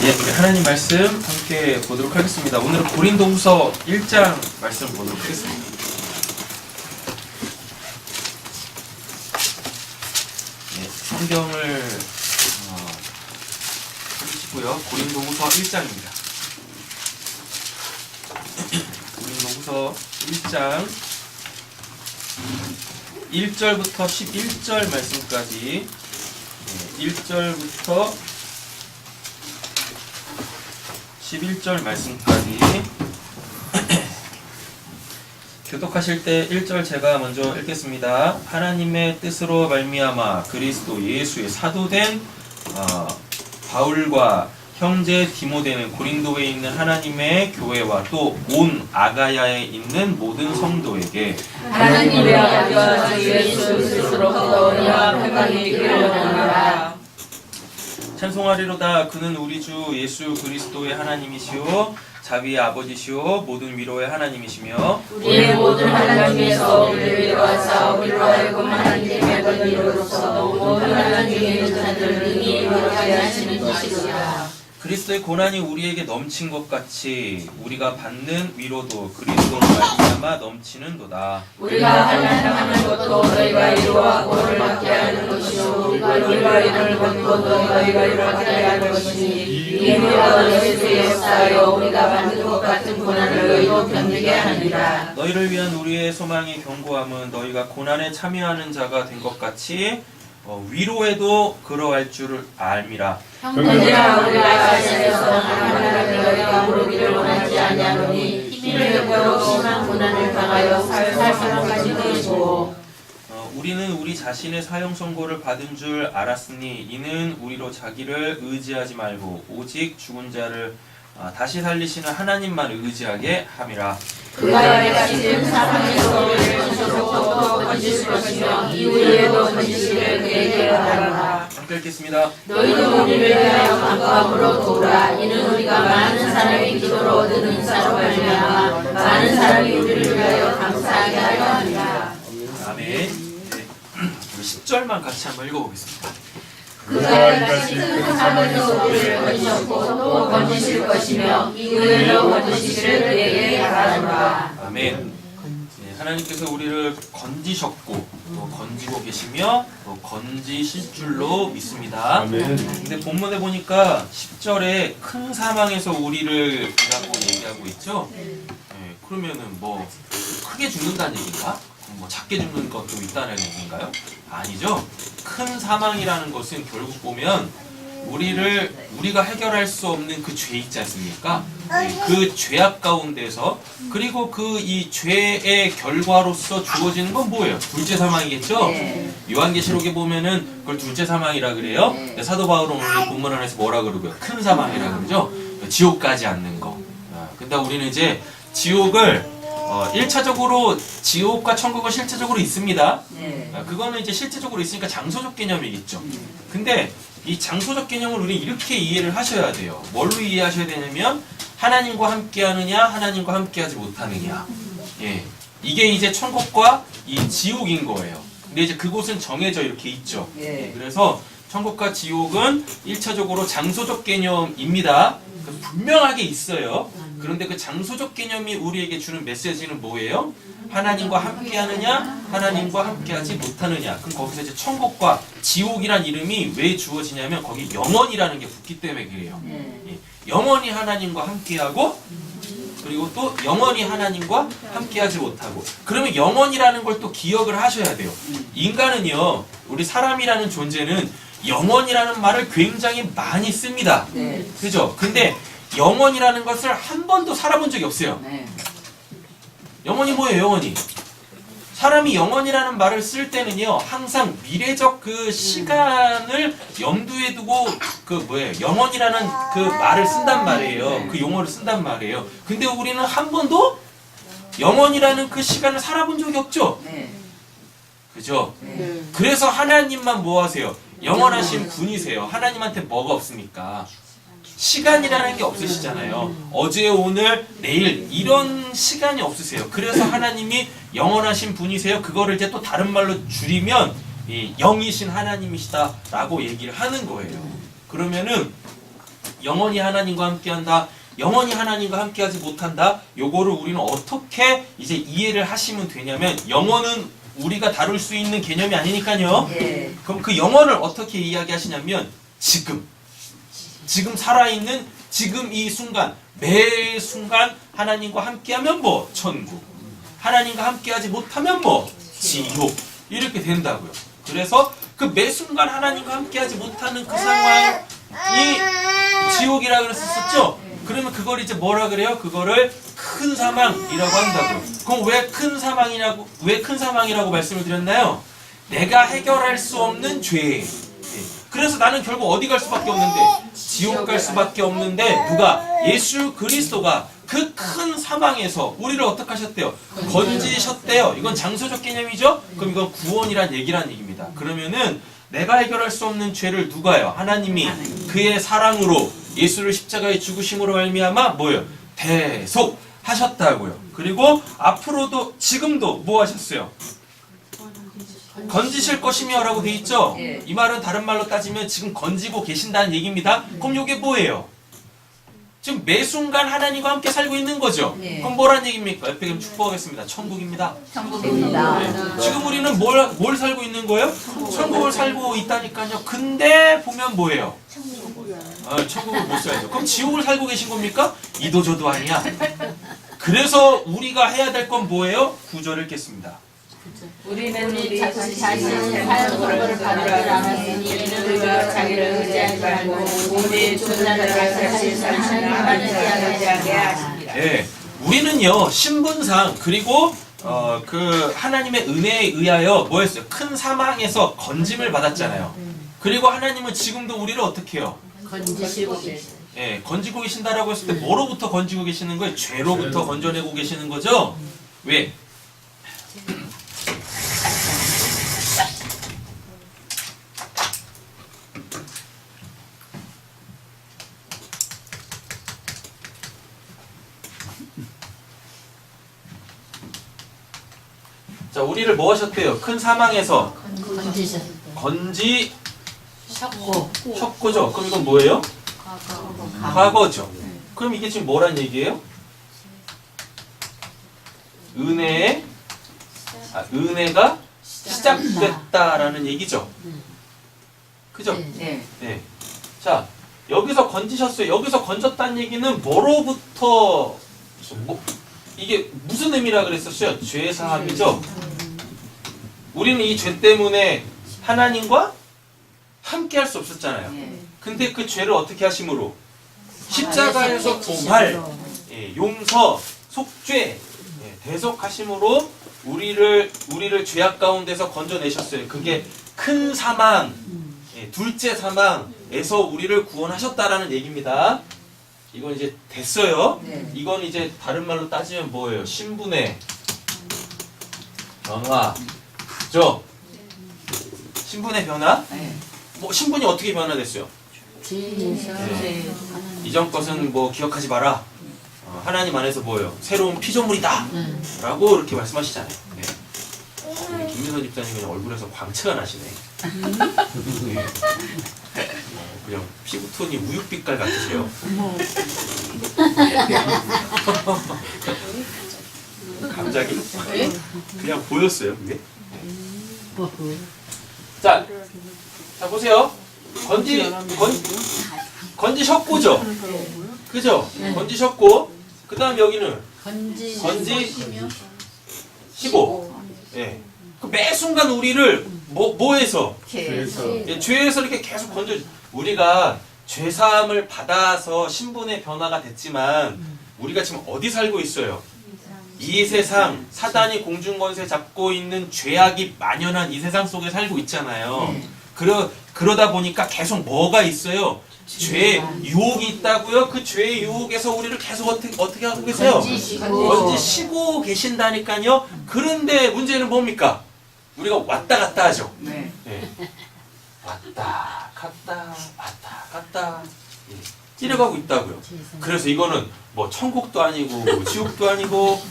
예, 우리 하나님 말씀 함께 보도록 하겠습니다. 오늘은 고린도후서 1장 말씀 보도록 하겠습니다. 예, 성경을 펴주시고요. 고린도후서 1장입니다. 고린도후서 1장 1절부터 11절 말씀까지 1절부터 11절 말씀까지 교독하실 때 1절 제가 먼저 읽겠습니다. 하나님의 뜻으로 말미암아 그리스도 예수의 사도된 바울과 형제 디모데는 고린도에 있는 하나님의 교회와 또 온 아가야에 있는 모든 성도에게 하나님의 아들과 주 예수 스스로 은혜와 평강이 있기를 원하노라. 찬송하리로다. 그는 우리 주 예수 그리스도의 하나님이시오 자비의 아버지시오 모든 위로의 하나님이시며 우리의 모든 하나님께서 우리를 위로하사 우리로 하여금 하나님의 권위로서 모든 하나님의 있는 자들을 능히 이루게 하시는 것이로다. 그리스도의 고난이 우리에게 넘친 것 같이 우리가 받는 위로도 그리스도로 말미암아 넘치는도다. 우리가 하는 것도 너희가 위로하고 를 받게 하는 것이요 우리가 이를 받고 너희가 이를 받게 하는 것이니 이미 너희 예수의 역사하여 우리가 받는 것 같은 고난을 너희도 견디게 하느니라. 너희를 위한 우리의 소망의 견고함은 너희가 고난에 참여하는 자가 된 것 같이 위로에도 그러할 줄을 알미라. 형제들아 우리가 사실에서 하나님을 너희가 모르기를 원하지 아니하노니 힘을 겨워 심한 고난을 당하여 살 사람까지 되고 우리는 우리 자신의 사형 선고를 받은 줄 알았으니 이는 우리로 자기를 의지하지 말고 오직 죽은 자를 다시 살리시는 하나님만 의지하게 함이라. 그가 이같이 사망에서 우리를 건지셨고 또 건지실 것이며 이후에도 건지시를 그에게 바라라. 함께 읽겠습니다. 너희도 우리를 위하여 감사함으로 도우라. 이는 우리가 많은 사람의 기도로 얻은 은사로 말미암아 많은 사람이 우리를 위하여 감사하게 하려 합니다. 아멘. 네. 우리 10절만 같이 한번 읽어보겠습니다. 그가 이같이 큰 사망에서 우리를 건지셨고 또 건지실 것이며 이후에도 건지시를 그에게 바라노라. 아멘. 네, 하나님께서 우리를 건지셨고 또 건지고 계시며 또 건지실 줄로 믿습니다. 아멘. 근데 본문에 보니까 10절에 큰 사망에서 우리를 라고 얘기하고 있죠. 네, 그러면은 뭐 크게 죽는다는 얘기인가? 뭐 작게 죽는 것도 있다는 얘기인가요? 아니죠. 큰 사망이라는 것은 결국 보면 우리가 해결할 수 없는 그 죄 있지 않습니까? 네, 그 죄악 가운데서 그리고 그 이 죄의 결과로서 주어지는 건 뭐예요? 둘째 사망이겠죠? 요한계시록에 보면은 그걸 둘째 사망이라 그래요. 근데 사도 바울은 오늘 본문 안에서 뭐라 그러고요? 큰 사망이라 그러죠? 지옥 가지 않는 거. 근데 우리는 이제 지옥을 1차적으로 지옥과 천국은 실제적으로 있습니다. 그거는 이제 실제적으로 있으니까 장소적 개념이겠죠. 근데 이 장소적 개념을 우리 이렇게 이해를 하셔야 돼요. 뭘로 이해하셔야 되냐면 하나님과 함께하느냐, 하나님과 함께하지 못하느냐. 예, 이게 이제 천국과 이 지옥인 거예요. 근데 이제 그곳은 정해져 이렇게 있죠. 예, 그래서 천국과 지옥은 1차적으로 장소적 개념입니다. 분명하게 있어요. 그런데 그 장소적 개념이 우리에게 주는 메시지는 뭐예요? 하나님과 함께하느냐, 하나님과 함께하지 못하느냐. 그럼 거기서 이제 천국과 지옥이란 이름이 왜 주어지냐면 거기 영원이라는 게 붙기 때문에 그래요. 예. 영원히 하나님과 함께하고 그리고 또 영원히 하나님과 함께하지 못하고. 그러면 영원이라는 걸 또 기억을 하셔야 돼요. 인간은요, 우리 사람이라는 존재는 영원이라는 말을 굉장히 많이 씁니다. 그죠? 근데 영원이라는 것을 한 번도 살아본 적이 없어요. 영원이 뭐예요, 영원이? 사람이 영원이라는 말을 쓸 때는요, 항상 미래적 그 시간을 염두에 두고 영원이라는 그 말을 쓴단 말이에요. 그 용어를 쓴단 말이에요. 근데 우리는 한 번도 영원이라는 그 시간을 살아본 적이 없죠? 그죠? 그래서 하나님만 뭐 하세요? 영원하신 분이세요. 하나님한테 뭐가 없습니까? 시간이라는 게 없으시잖아요. 어제, 오늘, 내일 이런 시간이 없으세요. 그래서 하나님이 영원하신 분이세요. 그거를 이제 또 다른 말로 줄이면 이 영이신 하나님이시다라고 얘기를 하는 거예요. 그러면은 영원히 하나님과 함께한다. 영원히 하나님과 함께하지 못한다. 요거를 우리는 어떻게 이제 이해를 하시면 되냐면 영원은 우리가 다룰 수 있는 개념이 아니니까요. 예. 그럼 그 영원을 어떻게 이야기하시냐면 지금 살아있는 지금 이 순간 매 순간 하나님과 함께하면 뭐 천국, 하나님과 함께하지 못하면 뭐 지옥 이렇게 된다고요. 그래서 그 매 순간 하나님과 함께하지 못하는 그 상황이 지옥이라 그랬었죠. 그러면 그걸 이제 뭐라 그래요? 그거를 큰 사망이라고 한다고요. 그럼 왜 큰 사망이라고 말씀을 드렸나요? 내가 해결할 수 없는 죄. 그래서 나는 결국 어디 갈 수밖에 없는데 지옥 갈 수밖에 없는데 누가? 예수 그리스도가 그 큰 사망에서 우리를 어떻게 하셨대요? 건지셨대요. 이건 장소적 개념이죠? 그럼 이건 구원이란 얘기란 얘기입니다. 그러면은 내가 해결할 수 없는 죄를 누가요? 하나님이 그의 사랑으로 예수를 십자가에 죽으심으로 말미암아 뭐예요? 대속하셨다고요. 그리고 앞으로도 지금도 뭐 하셨어요? 건지실 것이며 라고 돼 있죠? 예. 이 말은 다른 말로 따지면 지금 건지고 계신다는 얘기입니다. 그럼 이게 뭐예요? 지금 매 순간 하나님과 함께 살고 있는 거죠? 네. 그럼 뭐란 얘기입니까? 옆에 그럼 축복하겠습니다. 천국입니다. 천국입니다. 네. 지금 우리는 뭘 살고 있는 거예요? 천국을 살고 있다니까요. 근데 보면 뭐예요? 천국을 못 살죠. 그럼 지옥을 살고 계신 겁니까? 이도저도 아니야. 그래서 우리가 해야 될 건 뭐예요? 9절을 읽겠습니다. 우리는 우리 자신의 사역을 받으러 않았으니 이는 우리가 자기를 의지하지 말고 오직 존재를 사실상 하나님만 의지하게 하십니다. 네, 우리는요 신분상 그리고 그 하나님의 은혜에 의하여 뭐였어요? 큰 사망에서 건짐을 받았잖아요. 그리고 하나님은 지금도 우리를 어떻게 해요? 건지시고 계세요. 예, 건지고 계신다라고 했을 때 뭐로부터 건지고 계시는 거예요? 죄로부터 건져내고 계시는 거죠? 왜? 자, 우리를 뭐 하셨대요? 큰 사망에서 건지셨고죠. 그럼 이건 뭐예요? 과거죠. 그럼 이게 지금 뭐란 얘기예요? 은혜가 시작됐다라는 얘기죠. 그죠? 네. 네. 자, 여기서 건지셨어요. 여기서 건졌다는 얘기는 뭐로부터 이게 무슨 의미라 그랬었어요? 죄 사함이죠. 우리는 이 죄 때문에 하나님과 함께 할 수 없었잖아요. 근데 그 죄를 어떻게 하심으로? 십자가에서 도말, 용서, 속죄, 대속하심으로 우리를 죄악 가운데서 건져내셨어요. 그게 큰 사망, 둘째 사망에서 우리를 구원하셨다라는 얘기입니다. 이건 이제 됐어요. 네. 이건 이제 다른 말로 따지면 뭐예요? 신분의 변화죠. 신분의 변화? 뭐 신분이 어떻게 변화됐어요? 이전 것은 뭐 기억하지 마라. 하나님 안에서 뭐예요? 새로운 피조물이다. 라고 이렇게 말씀하시잖아요. 네. 김민선 집사님 그냥 얼굴에서 광채가 나시네. 네. 그냥 피부톤이 우윳빛깔 같으세요. 갑자기? 그냥 보였어요, 그게. 자 보세요. 건지셨고죠? 그죠? 건지셨고, 그 다음 여기는 건지시고, 예. 그 매 순간 우리를 뭐해서? 죄에서 이렇게 계속 우리가 죄사함을 받아서 신분의 변화가 됐지만, 우리가 지금 어디 살고 있어요? 이 세상, 사단이 공중권세 잡고 있는 죄악이 만연한 이 세상 속에 살고 있잖아요. 그러다 보니까 계속 뭐가 있어요? 죄 유혹이 있다고요? 그 죄의 유혹에서 우리를 계속 어떻게 하고 계세요? 건지시고 계신다니까요. 그런데 문제는 뭡니까? 우리가 왔다 갔다 하죠. 네. 왔다 갔다 이래가고 있다고요. 그래서 이거는 뭐 천국도 아니고 지옥도 아니고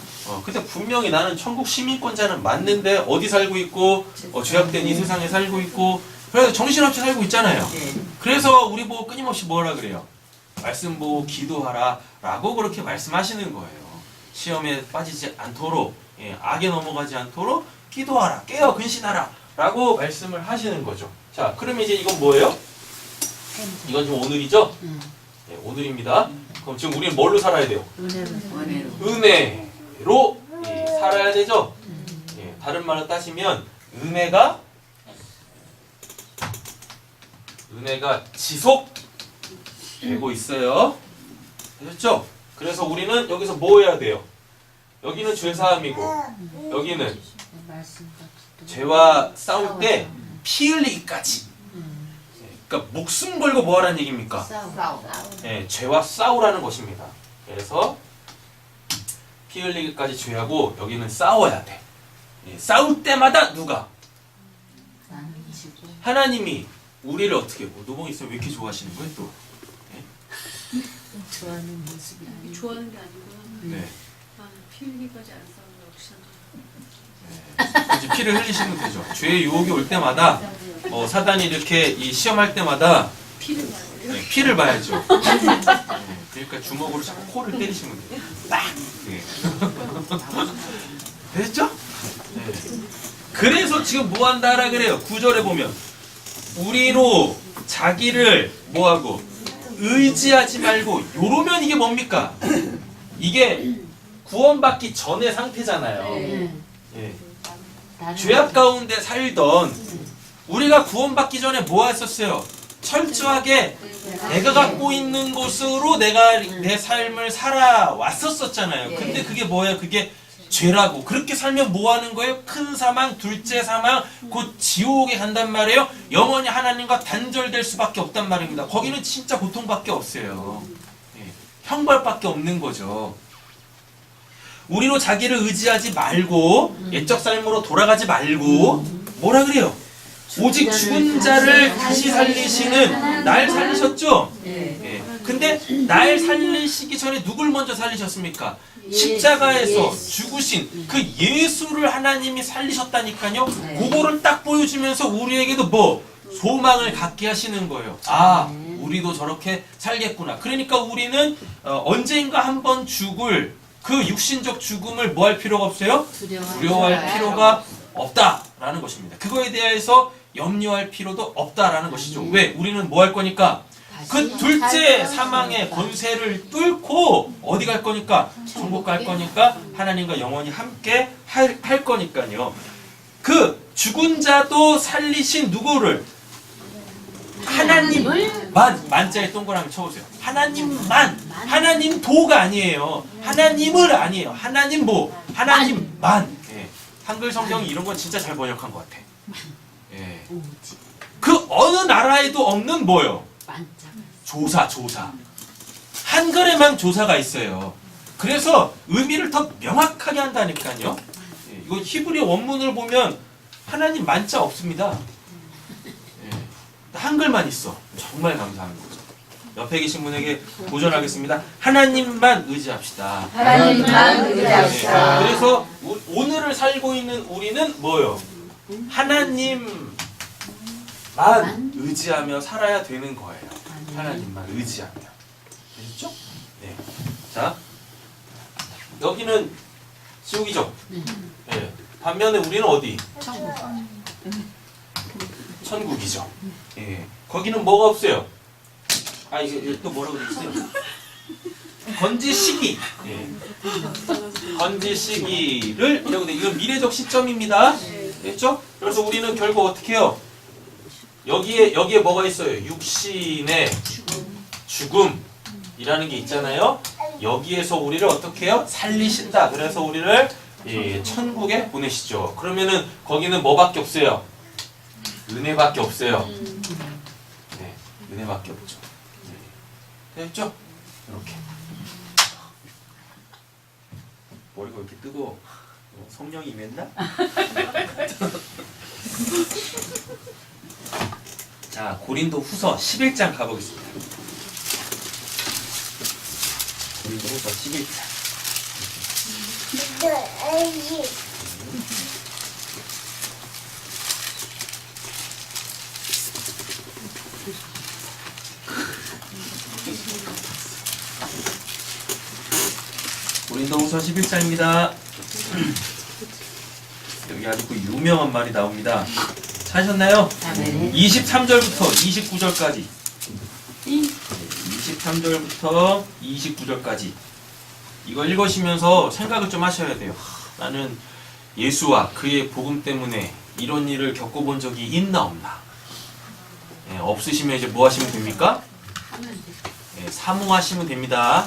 근데 분명히 나는 천국 시민권자는 맞는데 어디 살고 있고 죄악된 이 세상에 살고 있고 그래서 정신없이 살고 있잖아요. 그래서 우리 보고 끊임없이 뭐라 그래요? 말씀 보고 기도하라 라고 그렇게 말씀하시는 거예요. 시험에 빠지지 않도록, 악에 넘어가지 않도록 기도하라, 깨어 근신하라 라고 말씀을 하시는 거죠. 자, 그러면 이제 이건 뭐예요? 이건 지금 오늘이죠? 네, 오늘입니다. 그럼 지금 우리는 뭘로 살아야 돼요? 은혜로 살아야 되죠? 다른 말로 따지면 은혜가 지속되고 있어요. 되셨죠? 그래서 우리는 여기서 뭐 해야 돼요? 여기는 죄사함이고 여기는 죄와 싸울 때 피 흘리기까지. 그러니까 목숨 걸고 뭐 하라는 얘기입니까? 네, 죄와 싸우라는 것입니다. 그래서 피 흘리기까지 죄하고 여기는 싸워야 돼. 싸울 때마다 누가? 하나님이 우리를 어떻게 노봉 있으면 왜 이렇게 좋아하시는 거예요 또? 좋아하는 모습이 아니고 좋아하는 게 아니고 네. 피 흘리기까지 안 싸우는 역시나 이제 피를 흘리시면 되죠. 죄의 유혹이 올 때마다 사단이 이렇게 이 시험할 때마다 피를 봐요. 피를 봐야죠. 그러니까 주먹으로 자꾸 코를 때리시면 돼요. 딱! 됐죠? 네. 그래서 지금 뭐 한다라 그래요? 9절에 보면 우리로 자기를 뭐하고 의지하지 말고 요러면 이게 뭡니까? 이게 구원받기 전의 상태잖아요. 예. 죄악 가운데 살던 우리가 구원받기 전에 뭐 했었어요? 철저하게 내가 갖고 있는 것으로 내가 내 삶을 살아왔었잖아요. 근데 그게 뭐예요? 그게 죄라고. 그렇게 살면 뭐 하는 거예요? 큰 사망, 둘째 사망, 곧 지옥에 간단 말이에요. 영원히 하나님과 단절될 수밖에 없단 말입니다. 거기는 진짜 고통밖에 없어요. 형벌밖에 없는 거죠. 우리로 자기를 의지하지 말고 옛적 삶으로 돌아가지 말고 뭐라 그래요? 오직 죽은 자를 다시 살리시는 날 살리셨죠? 근데 날 살리시기 전에 누굴 먼저 살리셨습니까? 십자가에서 죽으신 그 예수를 하나님이 살리셨다니까요. 그거를 딱 보여주면서 우리에게도 뭐 소망을 갖게 하시는 거예요. 아, 우리도 저렇게 살겠구나. 그러니까 우리는 언젠가 한번 죽을 그 육신적 죽음을 뭐 할 필요가 없어요? 두려워할 필요가 없다라는 것입니다. 그거에 대해서 염려할 필요도 없다라는 것이죠. 왜? 우리는 뭐 할 거니까? 그 둘째 사망의 권세를 뚫고 어디 갈 거니까? 천국 갈 거니까 하나님과 영원히 함께 할 거니까요. 그 죽은 자도 살리신 누구를? 하나님만. 만자에 동그라미 쳐보세요. 하나님만. 하나님 도가 아니에요. 하나님을 아니에요. 하나님 뭐? 하나님만. 한글 성경이 이런 건 진짜 잘 번역한 것 같아. 그 어느 나라에도 없는 뭐요? 조사. 한글에만 조사가 있어요. 그래서 의미를 더 명확하게 한다니까요. 이거 히브리 원문을 보면 하나님 만자 없습니다. 한글만 있어. 정말 감사한 거죠. 옆에 계신 분에게 도전하겠습니다. 하나님만 의지합시다. 하나님만 의지합시다. 그래서 오늘을 살고 있는 우리는 뭐요? 하나님만 의지하며 살아야 되는 거예요. 하나님만 의지하며. 되셨죠? 네. 자, 여기는 지옥이죠? 네. 반면에 우리는 어디? 천국이죠. 예. 거기는 뭐가 없어요? 아, 이게 또 뭐라고 그랬어요? 건지시기. 예. 건지시기를 이라고 돼. 이건 미래적 시점입니다. 됐죠? 그래서 우리는 결국 어떻게 해요? 여기에 뭐가 있어요? 육신의 죽음이라는 게 있잖아요. 여기에서 우리를 어떻게 해요? 살리신다. 그래서 우리를 천국에 보내시죠. 그러면은 거기는 뭐밖에 없어요? 은혜밖에 없어요. 네, 은혜밖에 없죠. 네. 됐죠? 이렇게. 머리가 왜 이렇게 뜨거워? 성령이 임했나? 자, 고린도 후서 11장 가보겠습니다. 고린도 후서 11장. 고린도후서 11장입니다. 여기 아주 그 유명한 말이 나옵니다. 찾으셨나요? 23절부터 29절까지. 23절부터 29절까지. 이거 읽으시면서 생각을 좀 하셔야 돼요. 나는 예수와 그의 복음 때문에 이런 일을 겪어본 적이 있나 없나. 없으시면 이제 뭐 하시면 됩니까? 사모하시면 됩니다.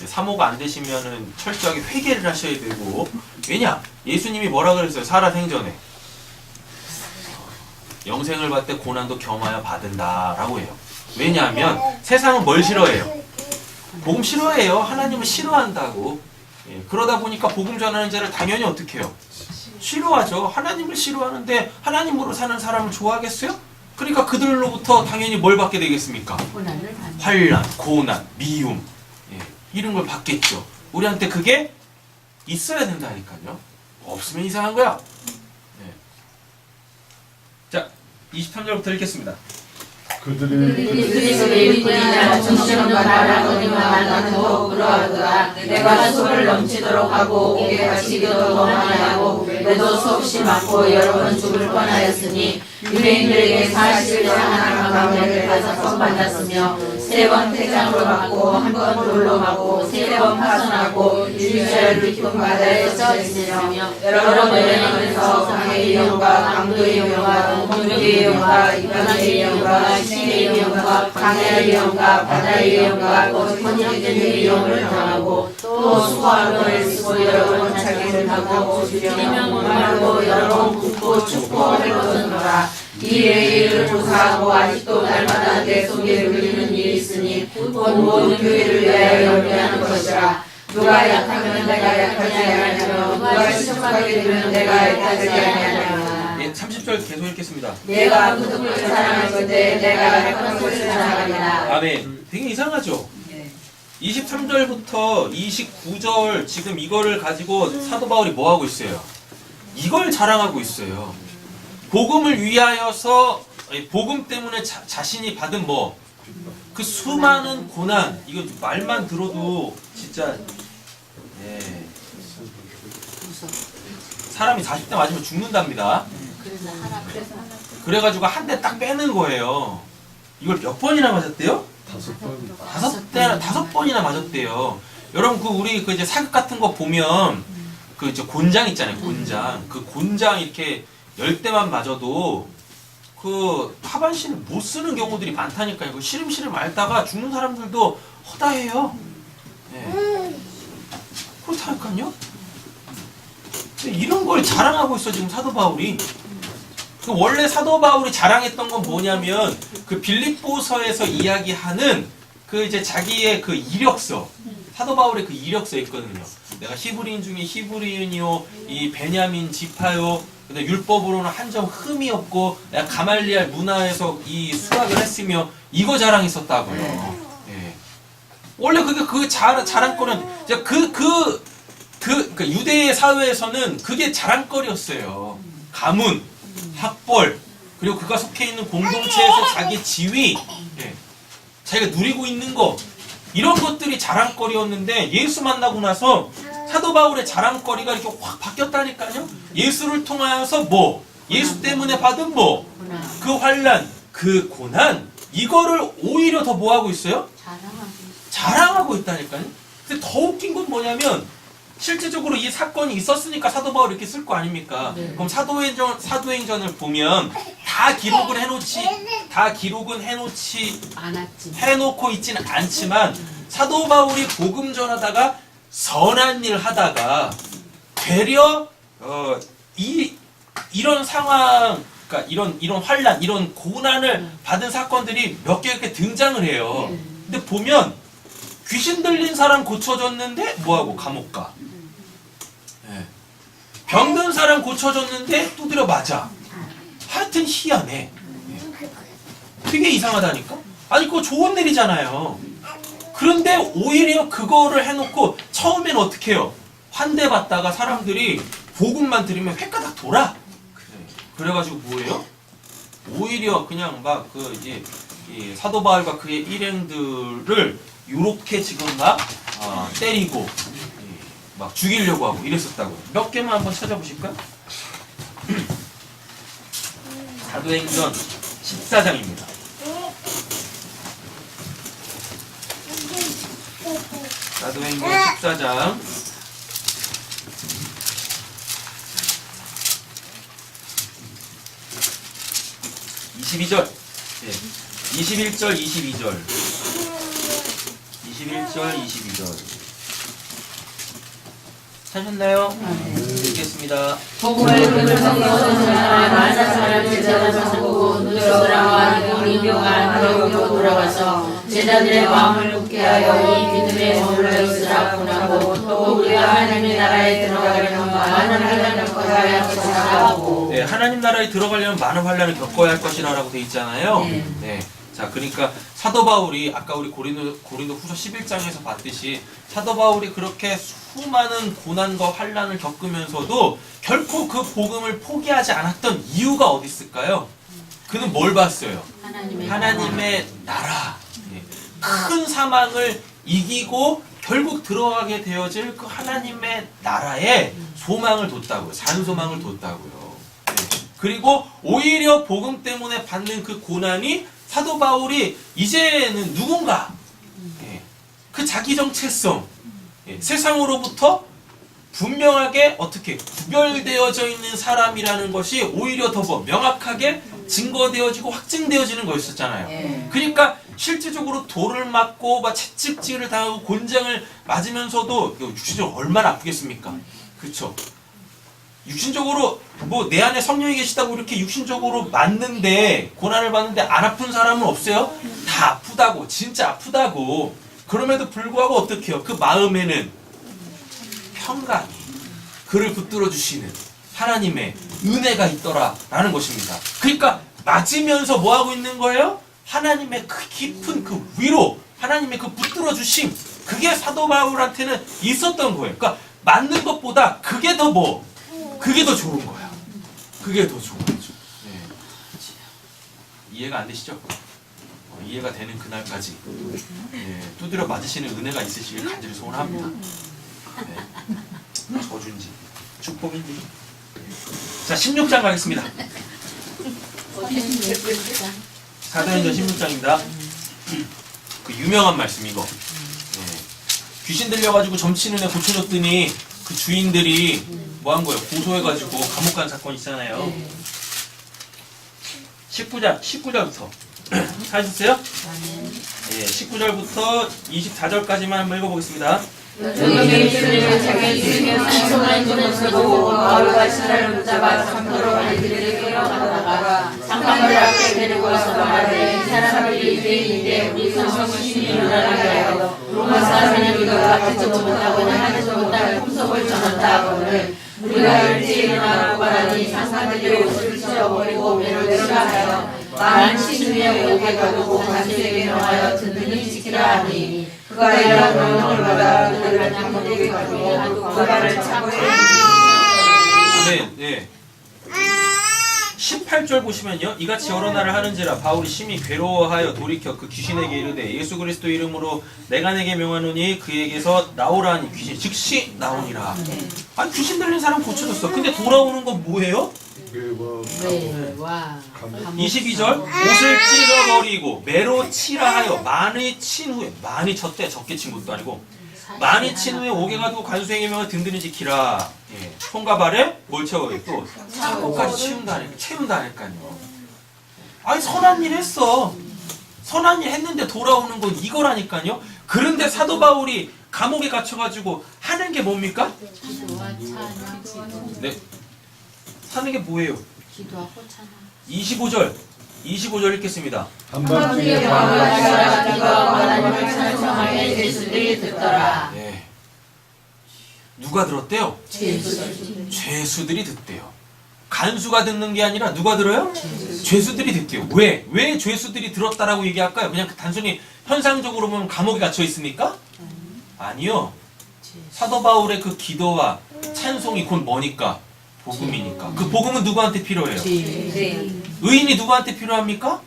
사모가 안 되시면은 철저하게 회개를 하셔야 되고. 왜냐? 예수님이 뭐라 그랬어요? 살아생전에 영생을 받되 고난도 겸하여 받은다 라고 해요. 왜냐하면 세상은 뭘 싫어해요? 복음 싫어해요. 하나님을 싫어한다고. 그러다 보니까 복음 전하는 자를 당연히 어떻게 해요? 싫어하죠. 하나님을 싫어하는데 하나님으로 사는 사람을 좋아하겠어요? 그러니까 그들로부터 당연히 뭘 받게 되겠습니까? 환난, 고난, 미움, 이런 걸 받겠죠. 우리한테 그게 있어야 된다니까요. 없으면 이상한 거야. 자, 23절부터 읽겠습니다. 그들이 소리뿐이냐 정신과 나라거니와 나도 그러하도다. 내가 소를 넘치도록 하고 옥에 갇히기도 더 많이 하고 내도 수없이 맞고 여러 번 죽을 뻔하였으니 유대인들에게 40일 하나님과 강매를 5번 받았으며 3번 태장으로 맞고 1번 돌로 맞고 3번 파손하고 유리절 깊은 바다에 젖있으며 여러 번 여행하면서 강의 위험과 강도의 위험과 동물의 위험과 이방의 위험과 신의 위험과 강의 위험과 바다의 위험과 번역된 위험을 당하고 또 수고하고 애쓰고 여러 번 자기를 하고 주명을 말고 여러 번 굽고 죽고 해보느라 이 일을 조사하고 아직도 날마다 내 속에 울리는 일이 있으니 곧 모든 교회를 위하여 연비하는 것이라. 누가 약하면 내가 약하지 아니하며 누가 시적하게 되면 내가 약하지 아니하며. 30절 계속 읽겠습니다. 내가 그들을 사랑할 때 내가 약한 것을 사랑하리라. 아멘. 되게 이상하죠? 23절부터 29절 지금 이거를 가지고 사도 바울이 뭐 하고 있어요? 이걸 자랑하고 있어요. 복음을 위하여서 복음 때문에 자신이 받은 뭐 그 수많은 고난, 이거 말만 들어도 진짜 사람이 40대 맞으면 죽는답니다. 그래가지고 한 대 딱 빼는 거예요. 이걸 몇 번이나 맞았대요? 5번. 5번이나 맞았대요. 여러분 그 우리 그 이제 사극 같은 거 보면 그 이제 곤장 있잖아요. 곤장. 그 곤장 이렇게 10대만 맞아도 그 하반신을 못 쓰는 경우들이 많다니까요. 그 시름시름 앓다가 죽는 사람들도 허다해요. 그렇다니까요. 이런 걸 자랑하고 있어 지금 사도 바울이. 원래 사도 바울이 자랑했던 건 뭐냐면 그 빌립보서에서 이야기하는 그 이제 자기의 그 이력서, 사도 바울의 그 이력서에 있거든요. 내가 히브리인 중에 히브리인이요, 이 베냐민 지파요. 근데 율법으로는 한 점 흠이 없고 내가 가말리알 문화에서 이 수학을 했으며 이거 자랑했었다고요. 원래 그게 그 자랑거리는 이제 그러니까 유대 사회에서는 그게 자랑거리였어요. 가문, 학벌, 그리고 그가 속해 있는 공동체에서 자기 지위, 자기가 누리고 있는 거 이런 것들이 자랑거리였는데 예수 만나고 나서 사도 바울의 자랑거리가 이렇게 확 바뀌었다니까요. 예수를 통하여서 뭐 예수 때문에 받은 뭐 그 환난, 그 고난 이거를 오히려 더 뭐하고 있어요? 자랑하고 있다니까요. 근데 더 웃긴 건 뭐냐면 실제적으로 이 사건이 있었으니까 사도 바울이 이렇게 쓸 거 아닙니까? 그럼 사도행전을 보면 다 기록은 해놓고 있지는 않지만 사도 바울이 복음 전하다가 선한 일 하다가 되려 이런 상황, 그러니까 이런 환난, 이런 고난을 받은 사건들이 몇 개 이렇게 등장을 해요. 근데 보면 귀신 들린 사람 고쳐줬는데 뭐하고 감옥 가. 병든 사람 고쳐줬는데 두드려 맞아. 하여튼 희한해. 되게 이상하다니까? 아니 그거 좋은 일이잖아요. 그런데 오히려 그거를 해놓고 처음엔 어떻게 해요? 환대받다가 사람들이 복음만 들으면 횟가닥 돌아. 그래가지고 뭐예요? 오히려 그냥 막 그 이제 이 사도 바울과 그의 일행들을 요렇게 지금 막 때리고 막 죽이려고 하고 이랬었다고. 몇 개만 한번 찾아보실까요? 사도행전 14장입니다. 사도행전 14장 22절, 21절, 22절, 21절, 22절. 찾으셨나요? 읽겠습니다. 복음을 들으면서 많은 사람을 제자로 삼고 누더라와 인명한 하려고 돌아가서 제자들의 마음을 굳게 하여 이 믿음에 머물러 있으라 권하고 또 우리가 하나님의 나라에 들어가려면 많은 환난을 겪어야 할 것이라 하고. 네, 하나님 나라에 들어가려면 많은 환난을 겪어야 할 것이라고 돼 있잖아요. 네. 자, 그러니까 사도 바울이 아까 우리 고린도후서 11장에서 봤듯이 사도 바울이 그렇게 수많은 고난과 환난을 겪으면서도 결코 그 복음을 포기하지 않았던 이유가 어디 있을까요? 그는 뭘 봤어요? 하나님의 나라. 큰 사망을 이기고 결국 들어가게 되어질 그 하나님의 나라에 소망을 뒀다고요. 산소망을 뒀다고요. 그리고 오히려 복음 때문에 받는 그 고난이 사도 바울이 이제는 누군가 그 자기 정체성 세상으로부터 분명하게 어떻게 구별되어져 있는 사람이라는 것이 오히려 더 명확하게 증거되어지고 확증되어지는 거였었잖아요. 그러니까 실제적으로 돌을 맞고 막 채찍질을 당하고 곤장을 맞으면서도 육신적으로 얼마나 아프겠습니까? 그렇죠? 육신적으로 뭐 내 안에 성령이 계시다고 이렇게 육신적으로 맞는데 고난을 받는데 안 아픈 사람은 없어요? 다 아프다고, 진짜 아프다고. 그럼에도 불구하고 어떻게 해요? 그 마음에는 평강이 그를 붙들어 주시는 하나님의 은혜가 있더라라는 것입니다. 그러니까 맞으면서 뭐 하고 있는 거예요? 하나님의 그 깊은 그 위로, 하나님의 그 붙들어 주심, 그게 사도 바울한테는 있었던 거예요. 그러니까 맞는 것보다 그게 더 그게 더 좋은 거야. 그게 더 좋은 거죠. 네. 이해가 안 되시죠? 이해가 되는 그날까지 두드려 맞으시는 은혜가 있으시길 간절히 소원합니다. 네. 저준지 축복인지. 자, 16장 가겠습니다. 사도행전 16장입니다. 그 유명한 말씀 이거. 귀신 들려가지고 점치는 애 고쳐줬더니 그 주인들이 뭐 한 거예요? 고소해가지고 감옥 간 사건 있잖아요. 19절부터 찾으셨어요? 예, 19절부터 24절까지만 한번 읽어보겠습니다. 여종의 주님을 자기 주님의 신성한 눈에서 보고 바울과 시라를 붙잡아 상도로 아이들에게 끌어가다가 상관을 앞에 데리고 와서 말하되 이 사람들이 유대인인데 우리 성신이 일어나게 하여 로마 사람의 믿어가 듣지도 못하거나 하지도 못할 풍속을 전한다 하거늘 우리가 일찍 일어나고 말하니 상관들이 옷을 찢어버리고 매를 치라하여 많은 신중에 오게 가두고 간수에게 명하여 든든히 지키라 하니 그가 이러한 명령을 받아 그들을 장로에게 가두고 그가를 차고에 네. 18절 보시면요. 이같이 여러 날을 하는지라 바울이 심히 괴로워하여 돌이켜 그 귀신에게 이르되 예수 그리스도 이름으로 내가 내게 명하노니 그에게서 나오라니 귀신 즉시 나오니라. 아니 귀신 들린 사람 고쳐줬어. 근데 돌아오는 건 뭐예요? 22절 옷을 찢어버리고 매로 치라 하여 많이 친 후에 많이 쳤대. 적게 친 것도 아니고 많이 친 후에 오게 가두고 간수에게 명을 든든히 지키라. 손과 발에 뭘 채워요? 또 창고까지 채운다니까요. 아니 선한 일 했어. 선한 일 했는데 돌아오는 건 이거라니까요. 그런데 사도 바울이 감옥에 갇혀가지고 하는 게 뭡니까? 네. 하는 게 뭐예요? 기도하고 찬양. 25절 읽겠습니다. 한밤중에 바울과 시라가 기도하고 하나님을 찬송하며 죄수들이 듣더라. 네. 누가 들었대요? 죄수들이. 죄수들이 듣대요. 간수가 듣는 게 아니라 누가 들어요? 죄수들이 듣대요. 왜? 왜 죄수들이 들었다라고 얘기할까요? 그냥 단순히 현상적으로 보면 감옥에 갇혀 있습니까? 아니요. 사도 바울의 그 기도와 찬송이 곧 뭐니까? 복음이니까. 그 복음은 누구한테 필요해요? 의인이 누구한테 필요합니까?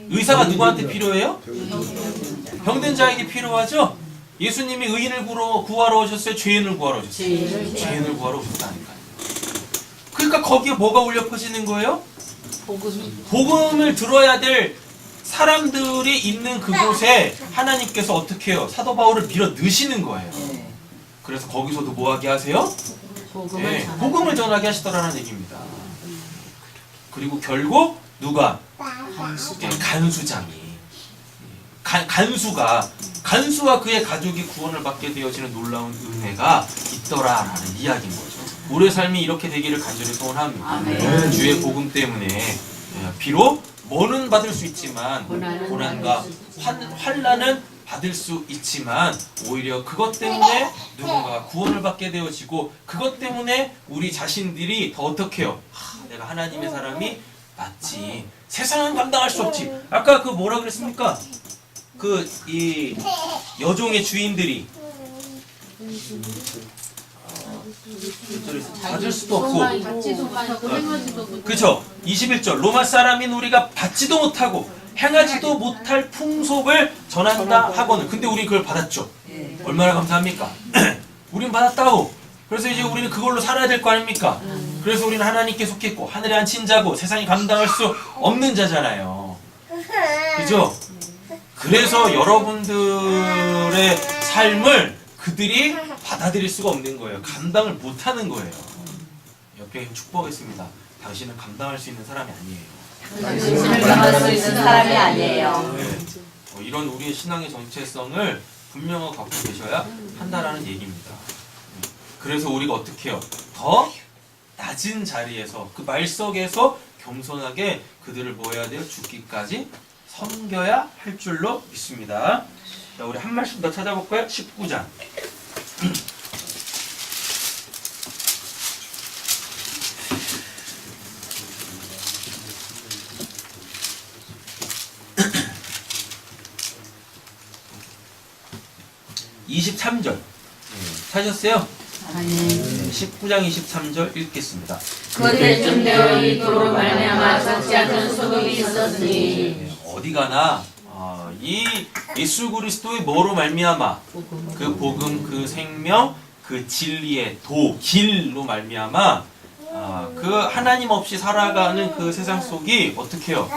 의사가 누구한테 필요해요? 병든 자에게 필요하죠? 예수님이 의인을 구하러 오셨어요? 죄인을 구하러 오셨어요? 죄인을 구하러 오셨다니까요. 그러니까 거기에 뭐가 울려 퍼지는 거예요? 복음을 들어야 될 사람들이 있는 그곳에 하나님께서 어떻게 해요? 사도 바울을 밀어 넣으시는 거예요. 그래서 거기서도 뭐 하게 하세요? 복음을 전하게 하시더라는 얘기입니다. 그리고 결국 누가? 간수장이. 간수와 그의 가족이 구원을 받게 되어지는 놀라운 은혜가 있더라라는 이야기인 거죠. 우리의 삶이 이렇게 되기를 간절히 소원합니다. 주의 복음 때문에 비록 뭐는 받을 수 있지만 고난과 환난은 받을 수 있지만 오히려 그것 때문에 누군가가 구원을 받게 되어지고 그것 때문에 우리 자신들이 더 어떻게 해요? 내가 하나님의 사람이 맞지. 세상은 감당할 수 없지. 아까 그 뭐라 그랬습니까? 이 여종의 주인들이 받을 수도 없고 그쵸? 21절 로마 사람인 우리가 받지도 못하고 행하지도 못할 풍속을 전한다 하거늘. 근데 우리 그걸 받았죠. 얼마나 감사합니까? 우린 받았다고. 그래서 이제 우리는 그걸로 살아야 될 거 아닙니까? 그래서 우리는 하나님께 속했고 하늘에 앉힌 자고 세상이 감당할 수 없는 자잖아요. 그죠? 그래서 여러분들의 삶을 그들이 받아들일 수가 없는 거예요. 감당을 못하는 거예요. 옆에 축복하겠습니다. 당신은 감당할 수 있는 사람이 아니에요. 당신을 감당할 수 있는 사람이 아니에요. 이런 우리의 신앙의 정체성을 분명하게 갖고 계셔야 한다라는 얘기입니다. 그래서 우리가 어떻게 해요? 더 낮은 자리에서 그 말석에서 겸손하게 그들을 뭐 해야 돼요? 죽기까지 섬겨야 할 줄로 믿습니다. 자, 우리 한 말씀 더 찾아볼까요? 19장. (23절) 찾으셨어요? 19장 23절 읽겠습니다. 그때쯤 되어 이 도로 말미암아 적지 않은 소동이 있었으니 어디 가나 이 예수 그리스도의 뭐로 말미암아 그 복음 그 생명 그 진리의 길로 말미암아 그 하나님 없이 살아가는 그 세상 속이 어떻게 해요?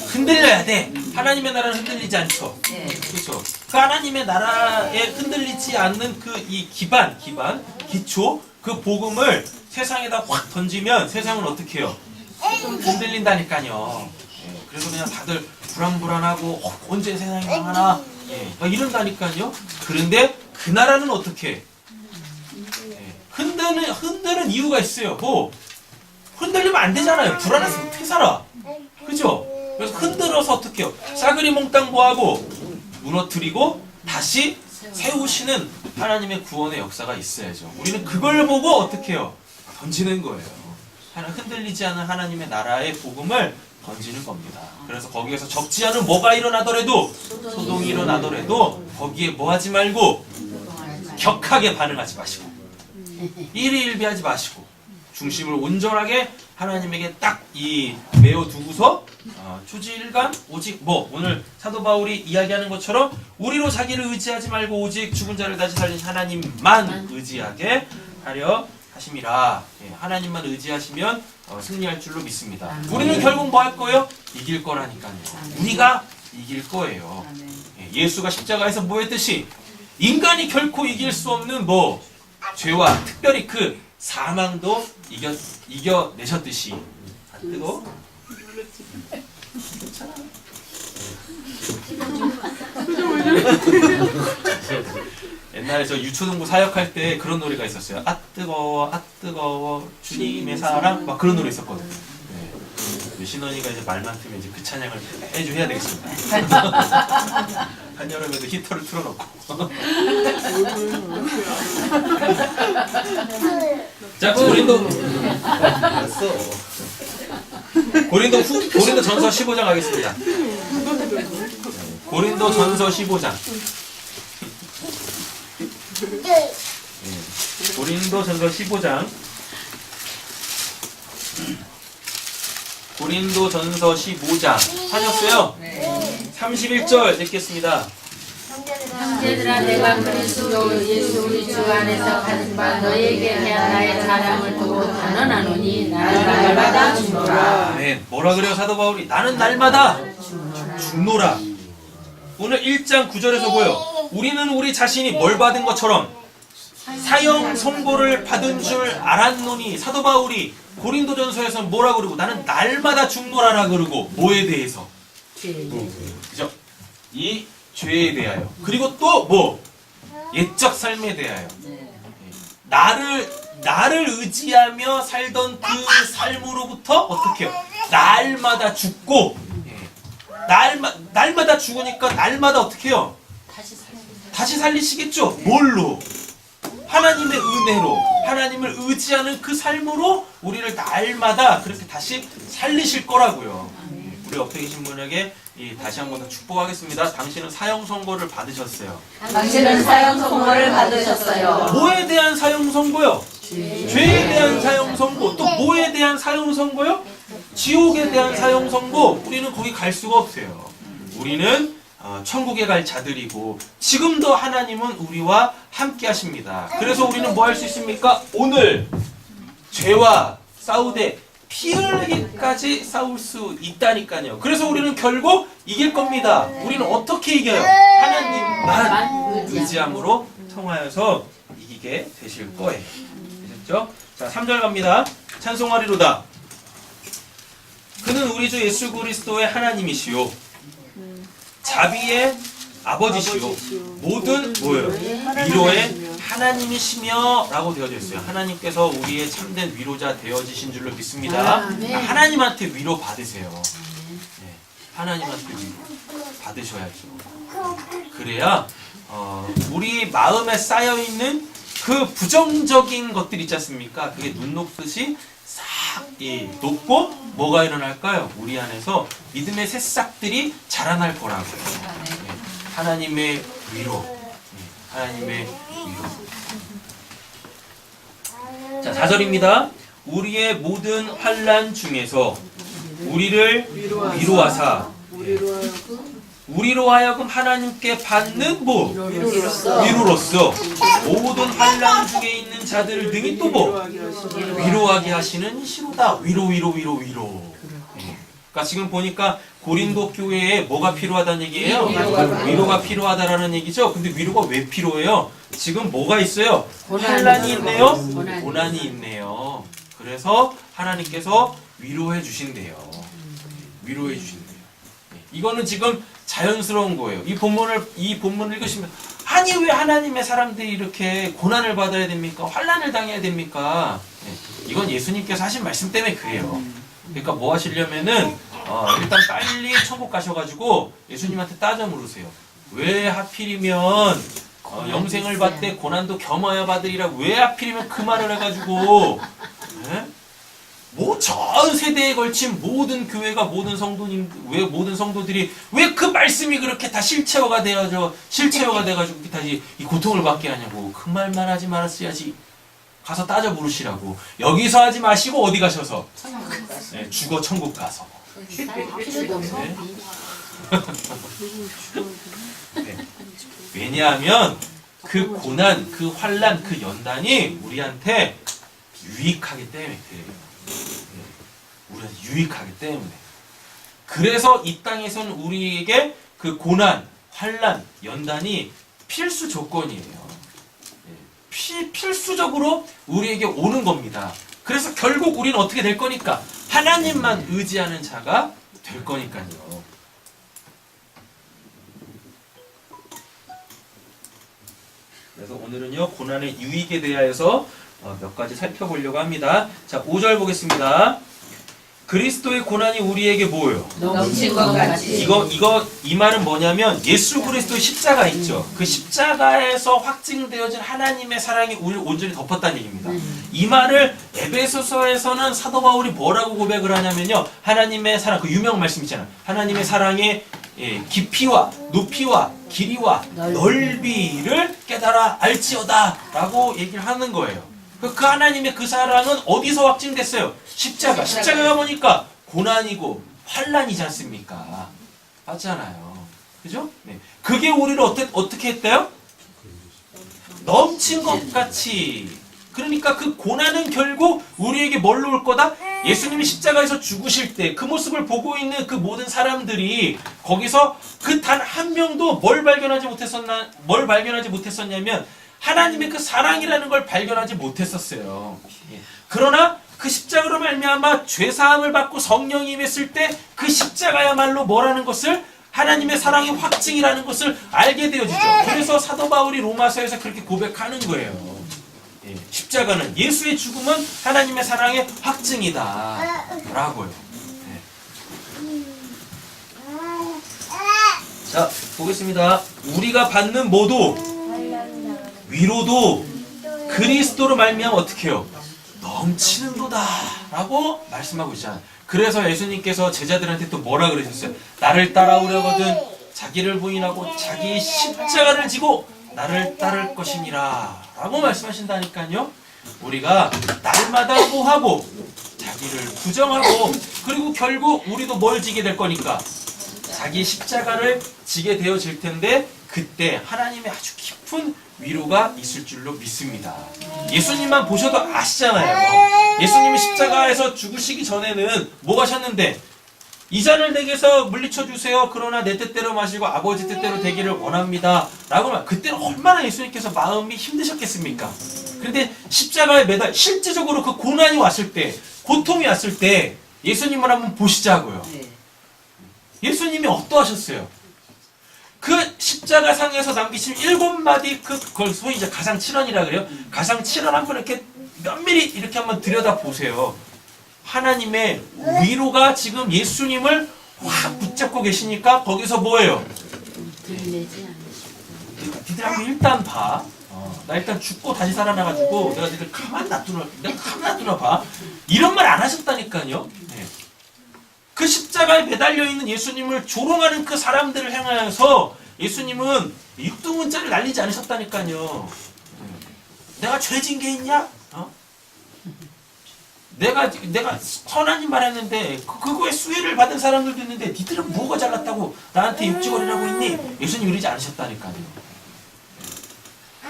흔들려야 돼. 하나님의 나라는 흔들리지 않죠. 그렇죠. 그 하나님의 나라에 흔들리지 않는 그 이 기초 그 복음을 세상에다 확 던지면 세상은 어떻게 해요? 흔들린다니까요. 그래서 그냥 다들 불안불안하고 언제 세상이 망하나 막 이런다니까요. 그런데 그 나라는 어떻게 해? 흔드는 이유가 있어요. 뭐 흔들리면 안 되잖아요. 불안해서 어떻게 살아? 그죠? 그래서 흔들어서 어떻게 해요? 싸그리 몽땅 뭐하고 무너뜨리고 다시 세우시는 하나님의 구원의 역사가 있어야죠. 우리는 그걸 보고 어떻게 해요? 던지는 거예요. 흔들리지 않은 하나님의 나라의 복음을 던지는 겁니다. 그래서 거기에서 적지 않은 뭐가 일어나더라도 소동이 일어나더라도 거기에 뭐 하지 말고 격하게 반응하지 마시고 일희일비하지 마시고 중심을 온전하게 하나님에게 딱 메어 두고서 초지일간 오직 오늘 사도 바울이 이야기하는 것처럼 우리로 자기를 의지하지 말고 오직 죽은 자를 다시 살리신 하나님만 의지하게 하려 하심이라. 하나님만 의지하시면 승리할 줄로 믿습니다. 우리는 결국 뭐 할 거예요? 이길 거라니까요. 우리가 이길 거예요. 예수가 십자가에서 뭐 했듯이 인간이 결코 이길 수 없는 죄와 특별히 그 사망도 이겨내셨듯이. 뜨거워? 괜찮아. 옛날에 저 유초등부 사역할 때 그런 노래가 있었어요. 아 뜨거워 주님의 사랑 막 그런 노래 있었거든요. 신원이가 이제 말만 틀면 이제 그 찬양을 매주 해야 되겠습니다. 한여름에도 히터를 틀어놓고. 자, 고린도 전서 15장 하겠습니다. 고린도 전서 15장. 고린도 전서 15장. 고린도전서 15장 찾았어요? 31절 읽겠습니다. 형제들아 내가 그리스도 예수 우리 주 안에서 가진 바 너희에게 대한 나의 자랑을 두고 단언하노니 나는 날마다 죽노라. 네, 뭐라 그래요 사도 바울이? 나는 날마다 죽노라. 오늘 1장 9절에서 뭐예요? 우리는 우리 자신이 뭘 받은 것처럼 사형 선고를 받은 줄 알았노니 사도 바울이 고린도전서에서 뭐라 그러고 나는 날마다 죽노라라 그러고 뭐에 대해서? 그죠? 이 죄에 대하여. 그리고 또 뭐? 옛적 삶에 대하여. 나를 의지하며 살던 그 삶으로부터 어떻게 해요? 날마다 죽고 날마다 죽으니까 날마다 어떻게 해요? 다시 살리시겠죠? 뭘로? 하나님의 은혜로 하나님을 의지하는 그 삶으로 우리를 날마다 그렇게 다시 살리실 거라고요. 우리 옆에 계신 분에게 다시 한 번 더 축복하겠습니다. 당신은 사형 선고를 받으셨어요. 당신은 사형 선고를 받으셨어요. 뭐에 대한 사형 선고요? 죄에 대한 사형 선고. 또 뭐에 대한 사형 선고요? 지옥에 대한 사형 선고. 우리는 거기 갈 수가 없어요. 우리는 천국에 갈 자들이고 지금도 하나님은 우리와 함께 하십니다. 그래서 우리는 뭐 할 수 있습니까? 오늘 죄와 싸우되 피 흘리기까지 싸울 수 있다니까요. 그래서 우리는 결국 이길 겁니다. 우리는 어떻게 이겨요? 하나님만 의지함으로 통하여서 이기게 되실 거예요. 되셨죠? 자, 3절 갑니다. 찬송하리로다. 그는 우리 주 예수 그리스도의 하나님이시요 자비의 아버지시요 모든 뭐예요? 위로의 하나님이시며 라고 되어져 있어요. 하나님께서 우리의 참된 위로자 되어지신 줄로 믿습니다. 하나님한테 위로 받으세요. 네, 하나님한테 위로 받으셔야죠. 그래야 우리 마음에 쌓여있는 그 부정적인 것들 있지 않습니까? 그게 눈 녹듯이 싹 녹고 뭐가 일어날까요? 우리 안에서 믿음의 새싹들이 자라날 거라고요. 네, 하나님의 위로. 하나님의 위로. 자, 4절입니다. 우리의 모든 환난 중에서 우리를 위로하사 우리로 하여금 하나님께 받는 뭐? 위로로서 모든 환난 중에 있는 자들을 능히 또 뭐? 위로하게 하시는 시로다. 위로. 그러니까 지금 보니까 고린도 교회에 뭐가 필요하다는 얘기예요? 위로가 필요하다라는 얘기죠. 근데 위로가 왜 필요해요? 지금 뭐가 있어요? 환난이 있네요. 고난이 있네요. 그래서 하나님께서 위로해 주신대요. 위로해 주신대요. 이거는 지금 자연스러운 거예요. 이 본문을 읽으시면 아니 왜 하나님의 사람들이 이렇게 고난을 받아야 됩니까? 환난을 당해야 됩니까? 이건 예수님께서 하신 말씀 때문에 그래요. 그러니까 뭐 하시려면은 일단 빨리 천국 가셔가지고 예수님한테 따져 물으세요. 왜 하필이면 영생을 받되 고난도 겸하여 받으리라 왜 하필이면 그 말을 해가지고 뭐 전 세대에 걸친 모든 교회가 모든 성도들이 왜 그 말씀이 그렇게 다 실체화가 돼가지고 다시 이 고통을 받게 하냐고. 그 말만 하지 말았어야지. 가서 따져 물으시라고. 여기서 하지 마시고 어디 가셔서 죽어 천국 가서. 네. 왜냐하면 그 고난, 그 환난, 그 연단이 우리한테 유익하기 때문에 그래요. 우리한테 유익하기 때문에. 그래서 이 땅에서는 우리에게 그 고난, 환난, 연단이 필수 조건이에요. 필수적으로 우리에게 오는 겁니다. 그래서 결국 우리는 어떻게 될 거니까? 하나님만 의지하는 자가 될 거니까요. 그래서 오늘은요, 고난의 유익에 대하여서 몇 가지 살펴보려고 합니다. 자, 5절 보겠습니다. 그리스도의 고난이 우리에게 뭐예요? 넘친 것 같이. 이 말은 뭐냐면 예수 그리스도의 십자가 있죠. 그 십자가에서 확증되어진 하나님의 사랑이 우리를 온전히 덮었다는 얘기입니다. 이 말을 에베소서에서는 사도 바울이 뭐라고 고백을 하냐면요. 하나님의 사랑, 그 유명 말씀 있잖아요. 하나님의 사랑의 깊이와 높이와 길이와 넓이를 깨달아 알지어다 라고 얘기를 하는 거예요. 그 하나님의 그 사랑은 어디서 확증됐어요? 십자가가 보니까 고난이고 환란이지 않습니까? 맞잖아요. 그죠? 네. 그게 우리를 어떻게 했대요? 넘친 것 같이. 그러니까 그 고난은 결국 우리에게 뭘로 올 거다? 예수님이 십자가에서 죽으실 때 그 모습을 보고 있는 그 모든 사람들이 거기서 그 단 한 명도 뭘 발견하지 못했었냐면 하나님의 그 사랑이라는 걸 발견하지 못했었어요. 그러나 그 십자가로 말미암아 죄 사함을 받고 성령이 임했을 때 그 십자가야말로 뭐라는 것을 하나님의 사랑의 확증이라는 것을 알게 되어지죠. 그래서 사도 바울이 로마서에서 그렇게 고백하는 거예요. 십자가는 예수의 죽음은 하나님의 사랑의 확증이다 라고요. 자, 보겠습니다. 우리가 받는 뭐도 위로도 그리스도로 말미암아 어떻게 해요? 넘치는도다 라고 말씀하고 있잖아요. 그래서 예수님께서 제자들한테 또 뭐라 그러셨어요? 나를 따라오려거든 자기를 부인하고 자기 십자가를 지고 나를 따를 것이니라 라고 말씀하신다니까요. 우리가 날마다 뭐하고 자기를 부정하고 그리고 결국 우리도 뭘 지게 될 거니까 자기 십자가를 지게 되어질 텐데 그때 하나님의 아주 깊은 위로가 있을 줄로 믿습니다. 예수님만 보셔도 아시잖아요. 예수님이 십자가에서 죽으시기 전에는 뭐 하셨는데 이 잔을 내게서 물리쳐 주세요. 그러나 내 뜻대로 마시고 아버지 뜻대로 되기를 원합니다. 라고 말. 그때는 얼마나 예수님께서 마음이 힘드셨겠습니까? 그런데 십자가에 매달 실제적으로 그 고난이 왔을 때, 고통이 왔을 때 예수님을 한번 보시자고요. 예수님이 어떠하셨어요? 그 십자가 상에서 남기신 7마디 그걸 소위 이제 가상 7원이라 그래요. 가상 7원 한번 이렇게 면밀히 이렇게 한번 들여다 보세요. 하나님의 위로가 지금 예수님을 확 붙잡고 계시니까 거기서 뭐예요? 니들 한번 일단 봐. 나 일단 죽고 다시 살아나가지고 내가 니들 가만 놔두나 봐. 이런 말 안 하셨다니까요. 네. 그 십자가에 매달려 있는 예수님을 조롱하는 그 사람들을 향하여서 예수님은 육두문자를 날리지 않으셨다니까요. 내가 죄진 게 있냐? 내가 선한 일 말했는데 그거에 수혜를 받은 사람들도 있는데 니들은 뭐가 잘났다고 나한테 육지거리라고 있니? 예수님 이러지 않으셨다니까요.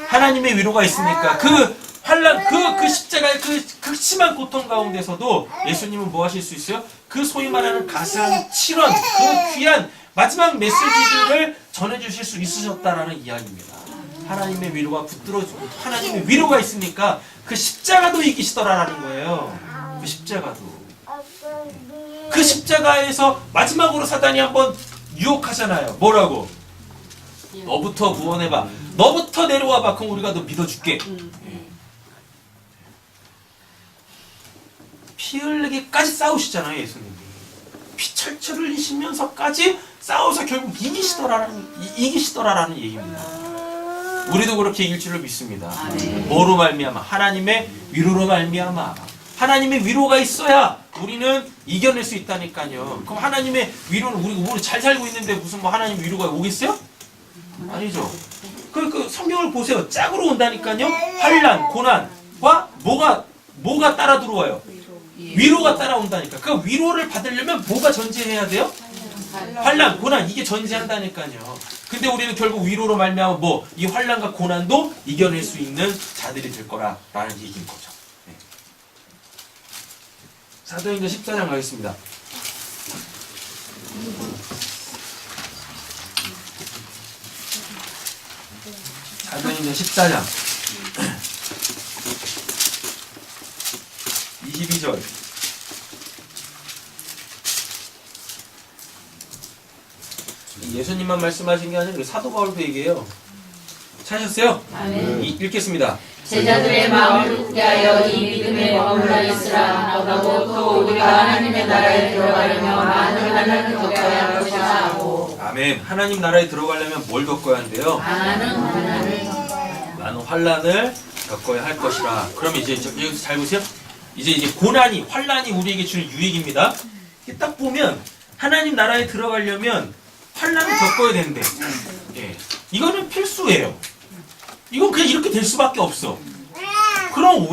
하나님의 위로가 있으니까 그 환란 그 십자가의 그 극심한 고통 가운데서도 예수님은 뭐 하실 수 있어요? 그 소위 말하는 가상 7원 그 귀한 마지막 메시지들을 전해주실 수 있으셨다라는 이야기입니다. 하나님의 위로가 하나님의 위로가 있으니까 그 십자가도 이기시더라라는 거예요. 그 십자가도. 그 십자가에서 마지막으로 사단이 한번 유혹하잖아요. 뭐라고? 너부터 구원해봐. 너부터 내려와봐. 그럼 우리가 너 믿어줄게. 피 흘리기까지 싸우시잖아요. 예수님이. 피 철철 흘리시면서까지 싸워서 결국 이기시더라라는 얘기입니다. 우리도 그렇게 이길 줄을 믿습니다. 뭐로 말미암아? 하나님의 위로로 말미암아. 하나님의 위로가 있어야 우리는 이겨낼 수 있다니까요. 그럼 하나님의 위로는 우리 잘 살고 있는데 무슨 뭐 하나님 위로가 오겠어요? 아니죠. 그 성경을 보세요. 짝으로 온다니까요. 환란, 고난과 뭐가 따라 들어와요? 위로가 따라온다니까. 그 위로를 받으려면 뭐가 전제해야 돼요? 환란, 고난 이게 전제한다니까요. 근데 우리는 결국 위로로 말미암아 이 환란과 고난도 이겨낼 수 있는 자들이 될 거라라는 얘기인 거죠. 네. 사도행전 14장 가겠습니다. 사도행전 14장 22절 예수님만 말씀하신 게 아니라 사도 바울도 얘기해요. 찾으셨어요? 읽겠습니다. 제자들의 마음을 굳게 하여 이 믿음에 머물러 있으라 하고 또 우리가 하나님의 나라에 들어가려면 많은 환난을 겪어야 할 것이라 하고. 아멘. 하나님 나라에 들어가려면 뭘 겪어야 한대요? 많은 환난을 겪어야 할 것이라. 그럼 이제 여기서 잘 보세요. 이제 고난이 환난이 우리에게 주는 유익입니다. 딱 보면 하나님 나라에 들어가려면 환난을 겪어야 되는데, 예. 이거는 필수예요. 이건 그냥 이렇게 될 수밖에 없어. 그럼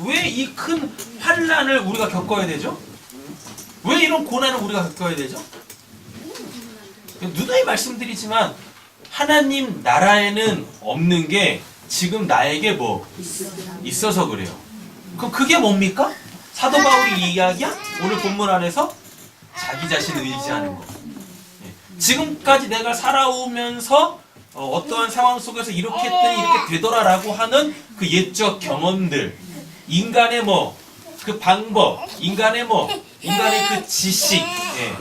왜 이 큰 환난을 우리가 겪어야 되죠? 왜 이런 고난을 우리가 겪어야 되죠? 누누이 말씀드리지만 하나님 나라에는 없는 게 지금 나에게 뭐 있어서 그래요. 그럼 그게 뭡니까? 사도 바울이 이야기야? 오늘 본문 안에서 자기 자신을 의지하는 거. 지금까지 내가 살아오면서 어떠한 상황 속에서 이렇게 했더니 이렇게 되더라라고 하는 그 옛적 경험들, 인간의 뭐 그 방법, 인간의 그 지식. 예.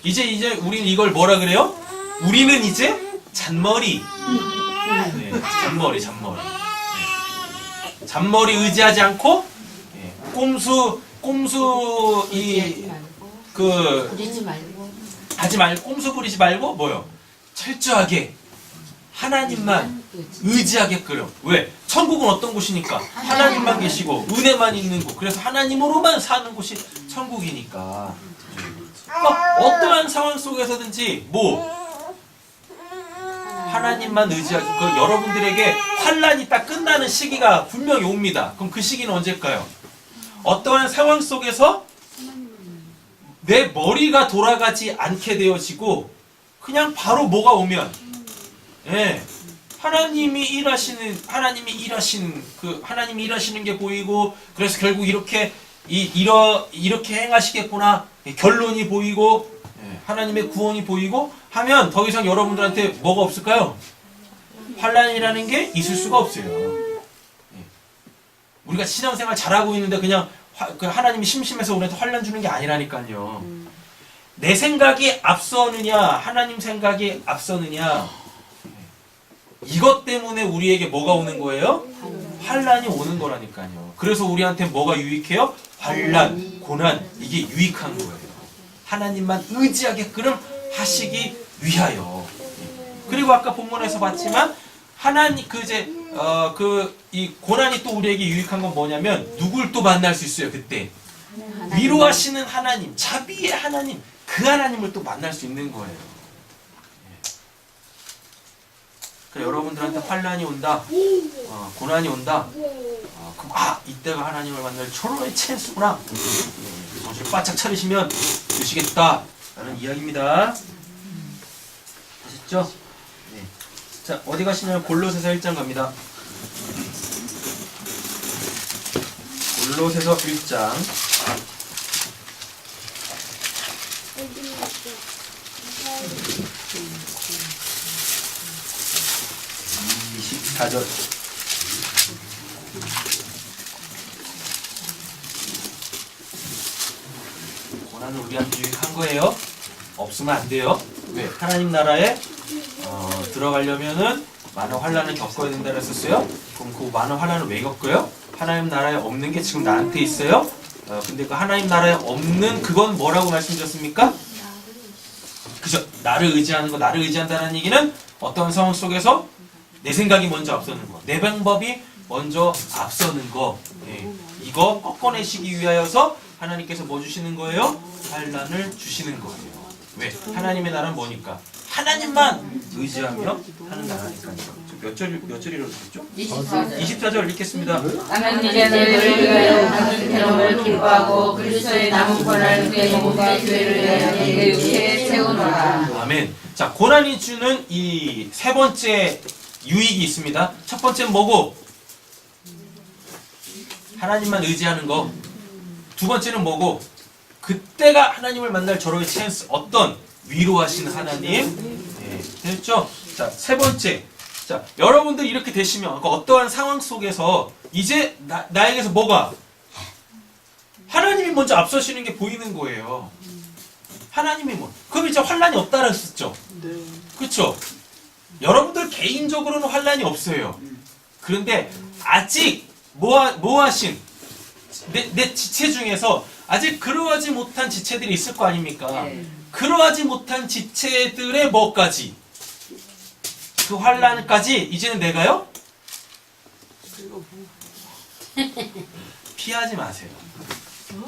이제 우리는 이걸 뭐라 그래요? 우리는 이제 잔머리. 네, 잔머리. 네. 잔머리 의지하지 않고 꼼수 부리지 말고 하지 말고 꼼수 부리지 말고 뭐요? 철저하게 하나님만 의지하게끔. 왜? 천국은 어떤 곳이니까? 하나님만 계시고 은혜만 있는 곳. 그래서 하나님으로만 사는 곳이 천국이니까. 어떠한 상황 속에서든지 하나님만 의지하고 여러분들에게 환란이 딱 끝나는 시기가 분명히 옵니다. 그럼 그 시기는 언제일까요? 어떠한 상황 속에서 내 머리가 돌아가지 않게 되어지고 그냥 바로 뭐가 오면 하나님이 일하시는 게 보이고 그래서 결국 이렇게 행하시겠구나 결론이 보이고 하나님의 구원이 보이고 하면 더 이상 여러분들한테 뭐가 없을까요? 환란이라는 게 있을 수가 없어요. 우리가 신앙생활 잘하고 있는데 그냥 하나님이 심심해서 우리한테 환란 주는 게 아니라니까요. 내 생각이 앞서느냐 하나님 생각이 앞서느냐 이것 때문에 우리에게 뭐가 오는 거예요? 환란이 오는 거라니까요. 그래서 우리한테 뭐가 유익해요? 환란, 고난 이게 유익한 거예요. 하나님만 의지하게끔 하시기 위하여. 그리고 아까 본문에서 봤지만 하나님 이 고난이 또 우리에게 유익한 건 뭐냐면 누굴 또 만날 수 있어요. 그때 위로하시는 하나님, 자비의 하나님, 그 하나님을 또 만날 수 있는 거예요. 그래, 여러분들한테 환란이 온다, 고난이 온다. 그럼 이때가 하나님을 만날 초로의 찬스구나. 정신 바짝 차리시면 되시겠다라는 이야기입니다. 아셨죠? 네. 자, 어디 가시냐면 골로새서 1장 갑니다. 골로새서 1장 24절. 고난은 우리한테 유익한 거예요. 없으면 안 돼요. 왜? 하나님 나라에 들어가려면은 많은 환란을 겪어야 된다 그랬었어요. 그럼 그 많은 환란을 왜 겪어요? 하나님 나라에 없는 게 지금 나한테 있어요. 근데 그 하나님 나라에 없는 그건 뭐라고 말씀드렸습니까? 그죠? 나를 의지하는 거, 나를 의지한다는 얘기는 어떤 상황 속에서 내 생각이 먼저 앞서는 거, 내 방법이 먼저 앞서는 거. 이거 꺾어내시기 위하여서 하나님께서 뭐 주시는 거예요? 환란을 주시는 거예요. 왜? 하나님의 나라는 뭐니까? 하나님만 의지하며 하는 나라니까요. 몇 절이라고 했죠? 24절 읽겠습니다. 하나님께서 너희를 위하여 하는 괴로움을 기뻐하고 그리스도의 남은 고난을 내 몸과 교회를 위하여 내 육체에 세우노라. 아멘. 자, 고난이 주는 이 세 번째 유익이 있습니다. 첫 번째는 뭐고? 하나님만 의지하는 거. 두 번째는 뭐고? 그때가 하나님을 만날 절호의 찬스. 어떤? 위로하시는 하나님. 됐죠? 자, 세 번째. 자, 여러분들 이렇게 되시면 어떠한 상황 속에서 이제 나에게서 뭐가? 하나님이 먼저 앞서시는 게 보이는 거예요. 하나님이 그럼 이제 환란이 없다라 했었죠? 네. 그렇죠? 여러분들 개인적으로는 환란이 없어요. 그런데 아직 모아신 내 지체 중에서 아직 그러하지 못한 지체들이 있을 거 아닙니까? 그러하지 못한 지체들의 뭐까지? 그 환란까지 이제는 내가요? 피하지 마세요.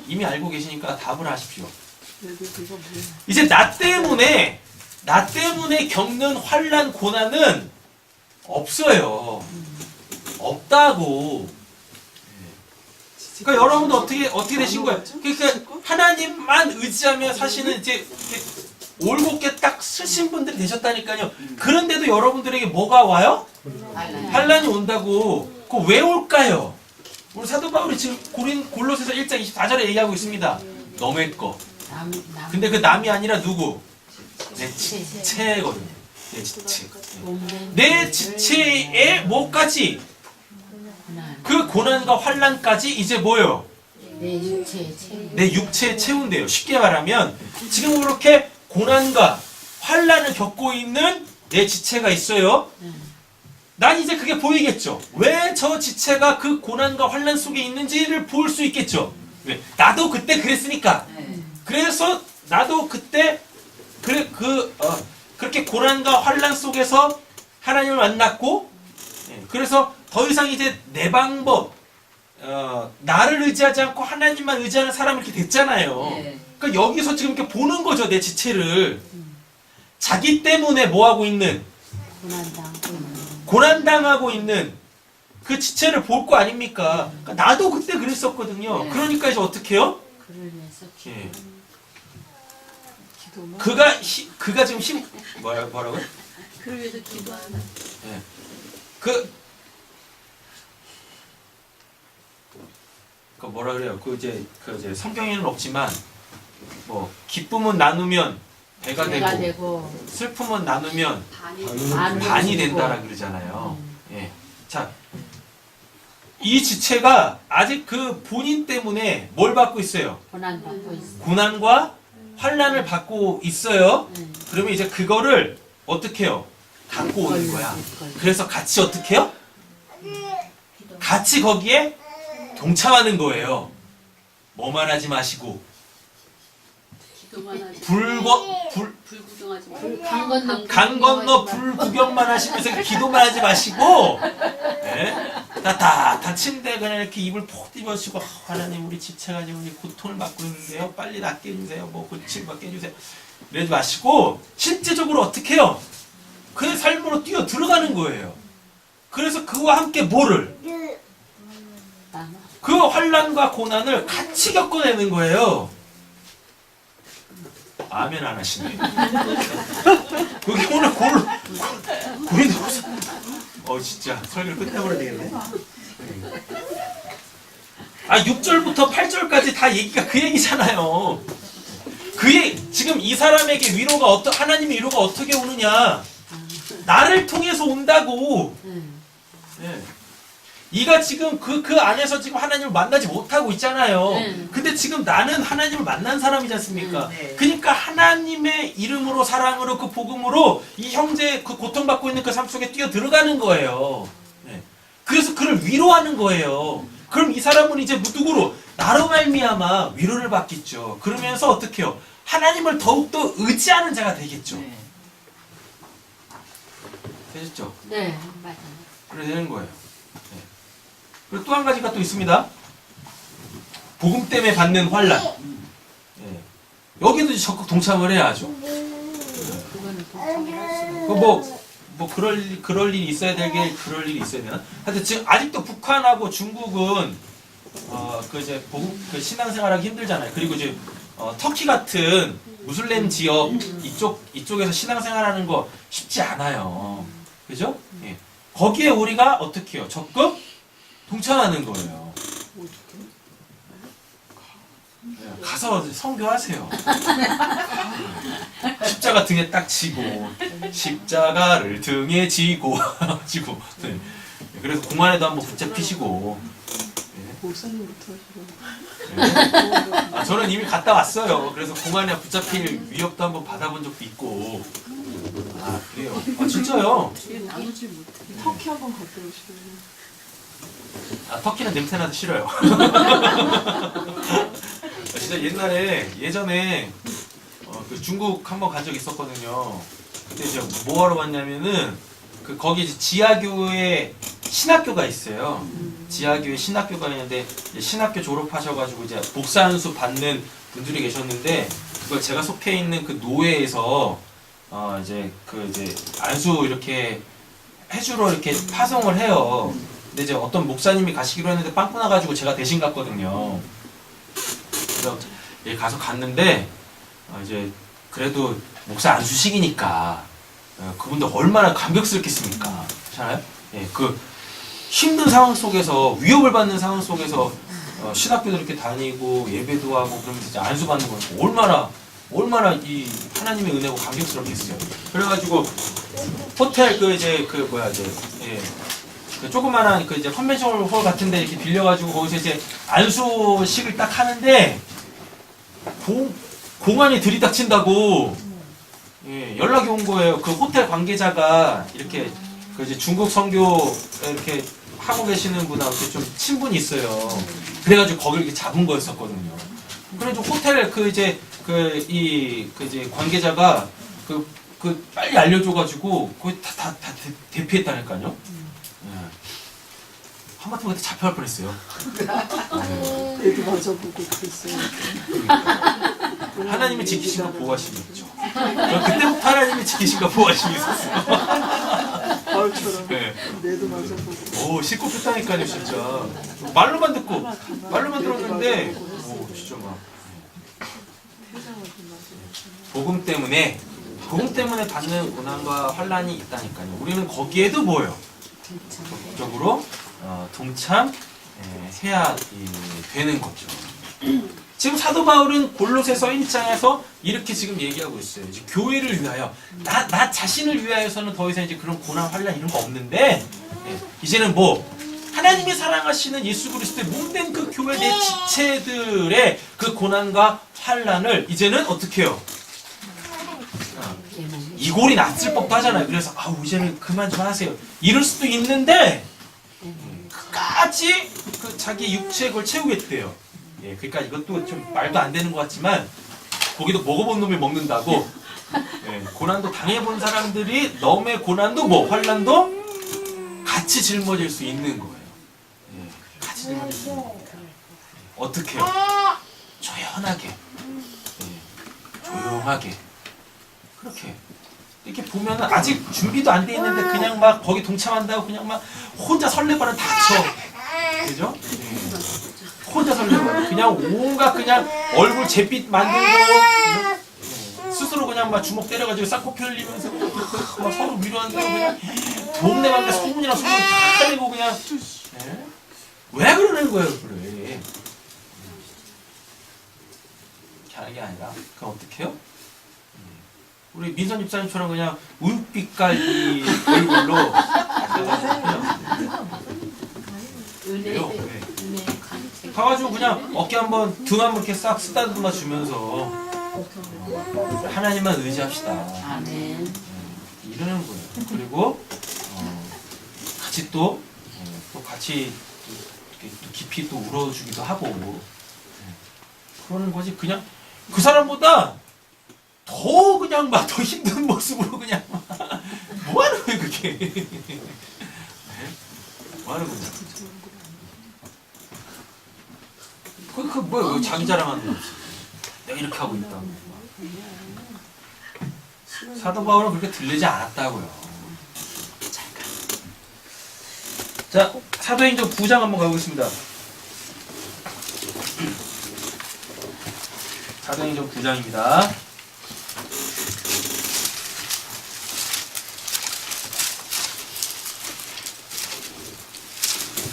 이미 알고 계시니까 답을 하십시오. 이제 나 때문에 겪는 환란 고난은 없어요. 없다고. 그러니까 여러분도 어떻게 되신 거예요? 그러니까 하나님만 의지하며 사시는 이제 올곧게 딱 쓰신 분들이 되셨다니까요. 그런데도 여러분들에게 뭐가 와요? 환란이 온다고. 그거 왜 올까요? 우리 사도 바울이 지금 골로새서 1장 24절에 얘기하고 있습니다. 너의 거. 근데 그 남이 아니라 누구? 내 지체거든요. 내 지체. 내 지체의 뭐까지? 그 고난과 환란까지 이제 뭐예요? 내 육체에 채운대요. 쉽게 말하면 지금 그렇게 고난과 환란을 겪고 있는 내 지체가 있어요. 난 이제 그게 보이겠죠. 왜 저 지체가 그 고난과 환란 속에 있는지를 볼 수 있겠죠. 왜? 나도 그때 그랬으니까. 그래서 나도 그때 그렇게 고난과 환란 속에서 하나님을 만났고, 그래서 더 이상 이제 내 방법, 나를 의지하지 않고 하나님만 의지하는 사람이 이렇게 됐잖아요. 그러니까 여기서 지금 이렇게 보는 거죠, 내 지체를. 자기 때문에 뭐하고 있는? 고난당하고 있는 그 지체를 볼 거 아닙니까? 그러니까 나도 그때 그랬었거든요. 그러니까 이제 어떻게 해요? 예. 그가 지금 뭐라고요? 그를 위해서 기도한다. 예. 그 뭐라 그래요? 그 이제 성경에는 없지만 뭐 기쁨은 나누면 배가 되고 슬픔은 나누면 반이 된다라 그러잖아요. 예. 자, 이 지체가 아직 그 본인 때문에 뭘 받고 있어요? 고난과 환란을 받고 있어요. 그러면 이제 그거를 어떻게 해요? 갖고 오는 거야. 그래서 같이 어떻게 해요? 같이 거기에 동참하는 거예요. 뭐만 하지 마시고 강 건너 불 구경만 하시면서 기도만 하지 마시고, 다 다친데 그냥 이렇게 입을 폭 뒤집어쓰고, 하나님 우리 지체가 지금 고통을 받고 있는데요, 빨리 낫게 해주세요, 뭐 고침 받게 해주세요, 이러지 마시고 실제적으로 어떻게 해요? 그의 삶으로 뛰어 들어가는 거예요. 그래서 그와 함께 뭐를? 그 환란과 고난을 같이 겪어내는 거예요. 아멘 안 하시네. 그게 오늘 고린도서 진짜 설교를 끝내버려야 되겠네. 6절부터 8절까지 다 얘기가 그 얘기잖아요. 지금 이 사람에게 하나님의 위로가 어떻게 오느냐? 나를 통해서 온다고. 네가 지금 그 안에서 지금 하나님을 만나지 못하고 있잖아요. 근데 지금 나는 하나님을 만난 사람이지 않습니까? 그러니까 하나님의 이름으로, 사랑으로, 그 복음으로 이 형제 그 고통받고 있는 그 삶 속에 뛰어 들어가는 거예요. 그래서 그를 위로하는 거예요. 그럼 이 사람은 이제 누구로? 나로 말미암아 위로를 받겠죠. 그러면서 어떻게 해요? 하나님을 더욱더 의지하는 자가 되겠죠. 되셨죠? 네, 맞아요. 그래 되는 거예요. 그리고 또 한 가지가 또 있습니다. 복음 때문에 받는 환란. 여기도 적극 동참을 해야죠. 그거는 동참을 할 뭐 그럴 일이 있어야 되게 그럴 일이 있어야 되나? 하여튼 지금 아직도 북한하고 중국은 그 신앙생활하기 힘들잖아요. 그리고 이제 터키 같은 무슬림 지역 이쪽에서 신앙생활하는 거 쉽지 않아요. 그죠? 거기에 우리가 어떻게 해요? 적극 동참하는 거예요. 가서 선교하세요. 십자가 등에 딱 지고, 십자가를 등에 지고. 그래서 공안에도 한번 붙잡히시고. 목사님부터 하시고. 저는 이미 갔다 왔어요. 그래서 공안에 붙잡힐 위협도 한번 받아본 적도 있고. 그래요. 진짜요? 나누지 못해. 터키 한번 갔다 오시면. 터키는 냄새나서 싫어요. 진짜 예전에 그 중국 한번 간 적 있었거든요. 그때 이제 뭐 하러 갔냐면은 거기 이제 지하교에 신학교가 있어요. 지하교에 신학교가 있는데 신학교 졸업하셔가지고 이제 복사안수 받는 분들이 계셨는데 그걸 제가 속해 있는 그 노회에서 이제 안수 이렇게 해주러 이렇게 파송을 해요. 근데 이제 어떤 목사님이 가시기로 했는데 빵꾸 나가지고 제가 대신 갔거든요. 그래서 예, 가서 갔는데 이제 그래도 목사 안수식이니까 그분들 얼마나 감격스럽겠습니까? 그렇잖아요? 예, 그 힘든 상황 속에서 위협을 받는 상황 속에서 신학교도 이렇게 다니고 예배도 하고 그러면서 이제 안수 받는 거 얼마나 이 하나님의 은혜고 감격스럽겠어요. 그래가지고 호텔 그 조그만한 그 이제 컨벤션 홀 같은데 이렇게 빌려가지고 거기서 이제 안수식을 딱 하는데 공안이 들이닥친다고 예, 연락이 온 거예요. 그 호텔 관계자가 이렇게 그 이제 중국 선교 이렇게 하고 계시는 분하고 좀 친분이 있어요. 그래가지고 거기를 이렇게 잡은 거였었거든요. 그래가지고 호텔 그 이제 관계자가 그 빨리 알려줘가지고 거의 다 대피했다니까요. 예. 하마터면 그때 잡혀갈 뻔했어요. 애도 맞아보고 그랬어요. 하나님이 지키신 거 보호하시겠죠. 그때부터 하나님이 지키신 거 보호하시고 있었어요. 바울처럼 네. 내도 맞아보고. 오, 실컷 했다니까요, 진짜. 말로만 들었는데, 오, 진짜 막. 복음 때문에 받는 고난과 환란이 있다니까요. 우리는 거기에도 뭐예요? 적극적으로 동참해야 되는 거죠. 지금 사도 바울은 골로새서 1장에서 이렇게 지금 얘기하고 있어요. 이제 교회를 위하여 나 자신을 위하여서는 더 이상 이제 그런 고난 환란 이런 거 없는데 이제는 뭐 하나님이 사랑하시는 예수 그리스도의 몸된 그 교회 내 지체들의 그 고난과 환란을 이제는 어떻게 해요? 이골이 났을 법도 하잖아요. 그래서 이제는 그만 좀 하세요. 이럴 수도 있는데 끝까지 그 자기 육체에 그걸 채우겠대요. 예, 그러니까 이것도 좀 말도 안 되는 것 같지만 고기도 먹어본 놈이 먹는다고 예, 고난도 당해본 사람들이 너의 고난도 환란도 같이 짊어질 수 있는 거예요. 예, 같이 짊어질 수 있는 거예요. 어떻게요? 조연하게 조용하게 그렇게 이렇게 보면은 아직 준비도 안 돼 있는데 그냥 막 거기 동참한다고 그냥 막 혼자 설레발은 닥쳐. 그죠? 혼자 설레발은 그냥 온갖 그냥 얼굴 잿빛 만들고 스스로 그냥 막 주먹 때려가지고 쌍코피 흘리면서 막 서로 위로한다고 그냥 동네방네 소문이나 소문 다 내고 그냥 왜 그러는 거예요, 그래? 이렇게 하는 게 아니라 그럼 어떻게 해요? 우리 민선 집사님처럼 그냥 우윳빛깔 이 얼굴로 가가지고 그냥 어깨 한번 등 한번 이렇게 싹 쓰다듬어 주면서 하나님만 의지합시다. 이러는 거예요. 그리고 같이 또 같이 이렇게 또 깊이 또 울어주기도 하고 그러는 거지. 그냥 그 사람보다 더 그냥 막 더 힘든 모습으로 그냥 뭐 하는 거예요 그게? 뭐 하는 거냐? 그 뭐야? 자기 자랑하는 거 없어. 내가 이렇게 하고 있다. 사도 바울은 그렇게 들리지 않았다고요. 자, 사도행전 9장 한번 가보겠습니다. 사도행전 9장입니다.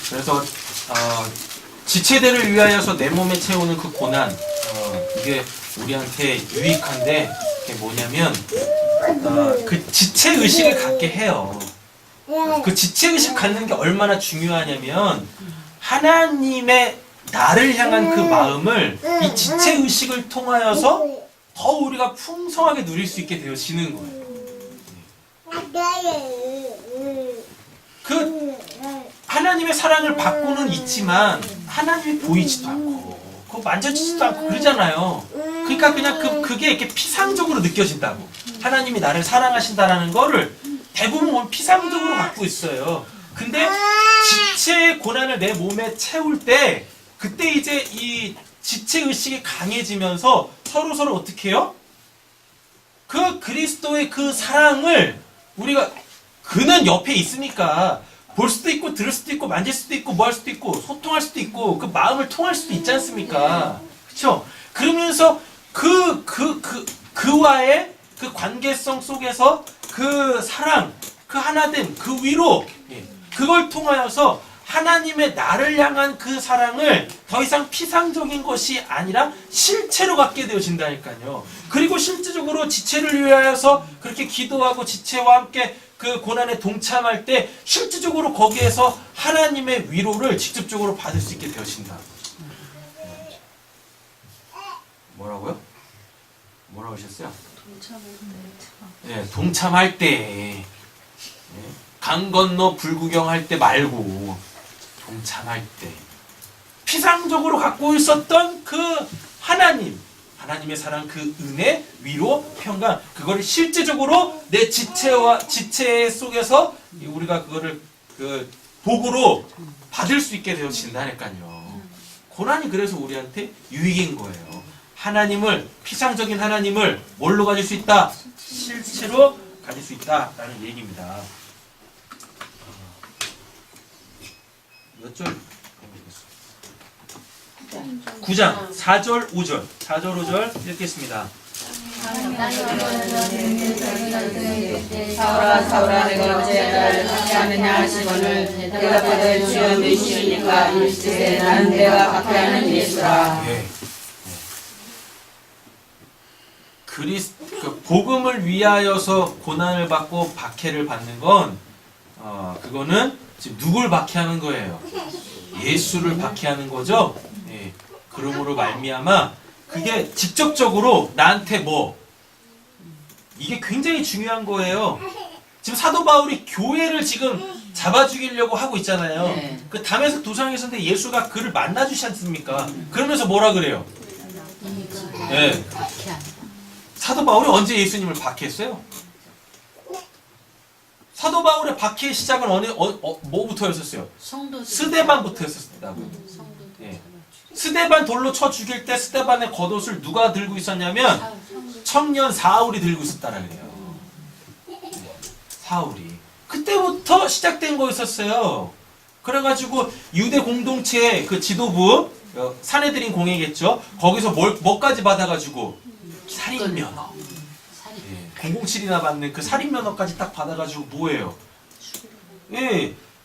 그래서 지체들을 위하여서 내 몸에 채우는 그 고난 이게 우리한테 유익한데 그게 뭐냐면 그 지체의식을 갖게 해요. 그 지체의식 갖는 게 얼마나 중요하냐면 하나님의 나를 향한 그 마음을 이 지체의식을 통하여서 더 우리가 풍성하게 누릴 수 있게 되어지는 거예요. 그 하나님의 사랑을 받고는 있지만 하나님이 보이지도 않고 그거 만져지지도 않고 그러잖아요. 그러니까 그냥 그게 이렇게 피상적으로 느껴진다고. 하나님이 나를 사랑하신다라는 거를 대부분 피상적으로 갖고 있어요. 근데 지체의 고난을 내 몸에 채울 때 그때 이제 이 지체의식이 강해지면서 서로 어떻게 해요? 그 그리스도의 그 사랑을 우리가 그는 옆에 있으니까 볼 수도 있고 들을 수도 있고 만질 수도 있고 뭐 할 수도 있고 소통할 수도 있고 그 마음을 통할 수도 있지 않습니까? 그렇죠? 그러면서 그와의 그 관계성 속에서 그 사랑, 그 하나됨, 그 위로, 그걸 통하여서 하나님의 나를 향한 그 사랑을 더 이상 피상적인 것이 아니라 실체로 갖게 되어진다니까요. 그리고 실제적으로 지체를 위하여서 그렇게 기도하고 지체와 함께 그 고난에 동참할 때 실질적으로 거기에서 하나님의 위로를 직접적으로 받을 수 있게 되어진다. 뭐라고요? 뭐라고 하셨어요? 동참할 때. 강 건너 불구경할 때 말고 동참할 때. 피상적으로 갖고 있었던 그 하나님의 사랑, 그 은혜, 위로, 평강, 그거를 실제적으로 내 지체 속에서 우리가 그거를 그 복으로 받을 수 있게 되어진다니까요. 고난이 그래서 우리한테 유익인 거예요. 하나님을, 피상적인 하나님을 뭘로 가질 수 있다? 실체로 가질 수 있다라는 얘기입니다. 몇 절? 9장 4절 5절 4절 5절 읽겠습니다. 사울아 사울아 내가 어찌 나를 박해하느냐 하시거늘 대답하되 주여 누구시니까 이르시되 나는 내가 박해하는 예수라. 그 복음을 위하여서 고난을 받고 박해를 받는 건 그거는 지금 누굴 박해하는 거예요? 예수를 박해하는 거죠. 그러므로 말미암아 그게 직접적으로 나한테 이게 굉장히 중요한 거예요. 지금 사도 바울이 교회를 지금 잡아 죽이려고 하고 있잖아요. 그 다메섹 도상에 있었는데 예수가 그를 만나주시 않습니까? 그러면서 뭐라 그래요? 사도 바울이 언제 예수님을 박해했어요? 사도 바울의 박해의 시작은 뭐부터였었어요? 스데반부터였었다고요. 스데반 돌로 쳐 죽일 때 스데반의 겉옷을 누가 들고 있었냐면 청년 사울이 들고 있었다라 그래요. 사울이. 그때부터 시작된 거였었어요. 그래가지고 유대 공동체의 그 지도부, 사내들인 공회겠죠. 거기서 뭐까지 받아가지고 살인면허. 007이나 받는 그 살인면허까지 딱 받아가지고 뭐예요?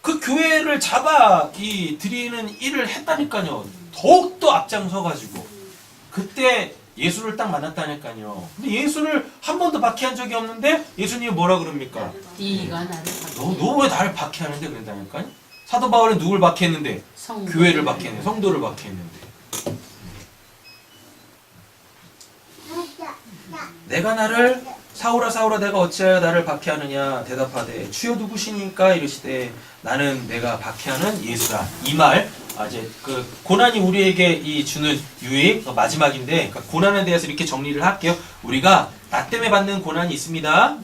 그 교회를 잡아 드리는 일을 했다니까요. 더욱더 앞장서가지고 그때 예수를 딱 만났다니까요. 근데 예수를 한 번도 박해한 적이 없는데 예수님이 뭐라 그럽니까? 네가 나를 너 왜 나를 박해하는데 그런다니까요. 사도 바울은 누굴 박해했는데? 교회를 박해했는데, 성도를 박해했는데. 내가 나를 사울아 사울아 내가 어찌하여 나를 박해하느냐 대답하되 주여 누구시니까 이르시되 나는 내가 박해하는 예수라. 이 말 이제 그 고난이 우리에게 주는 유익 마지막인데, 그러니까 고난에 대해서 이렇게 정리를 할게요. 우리가 나 때문에 받는 고난이 있습니다.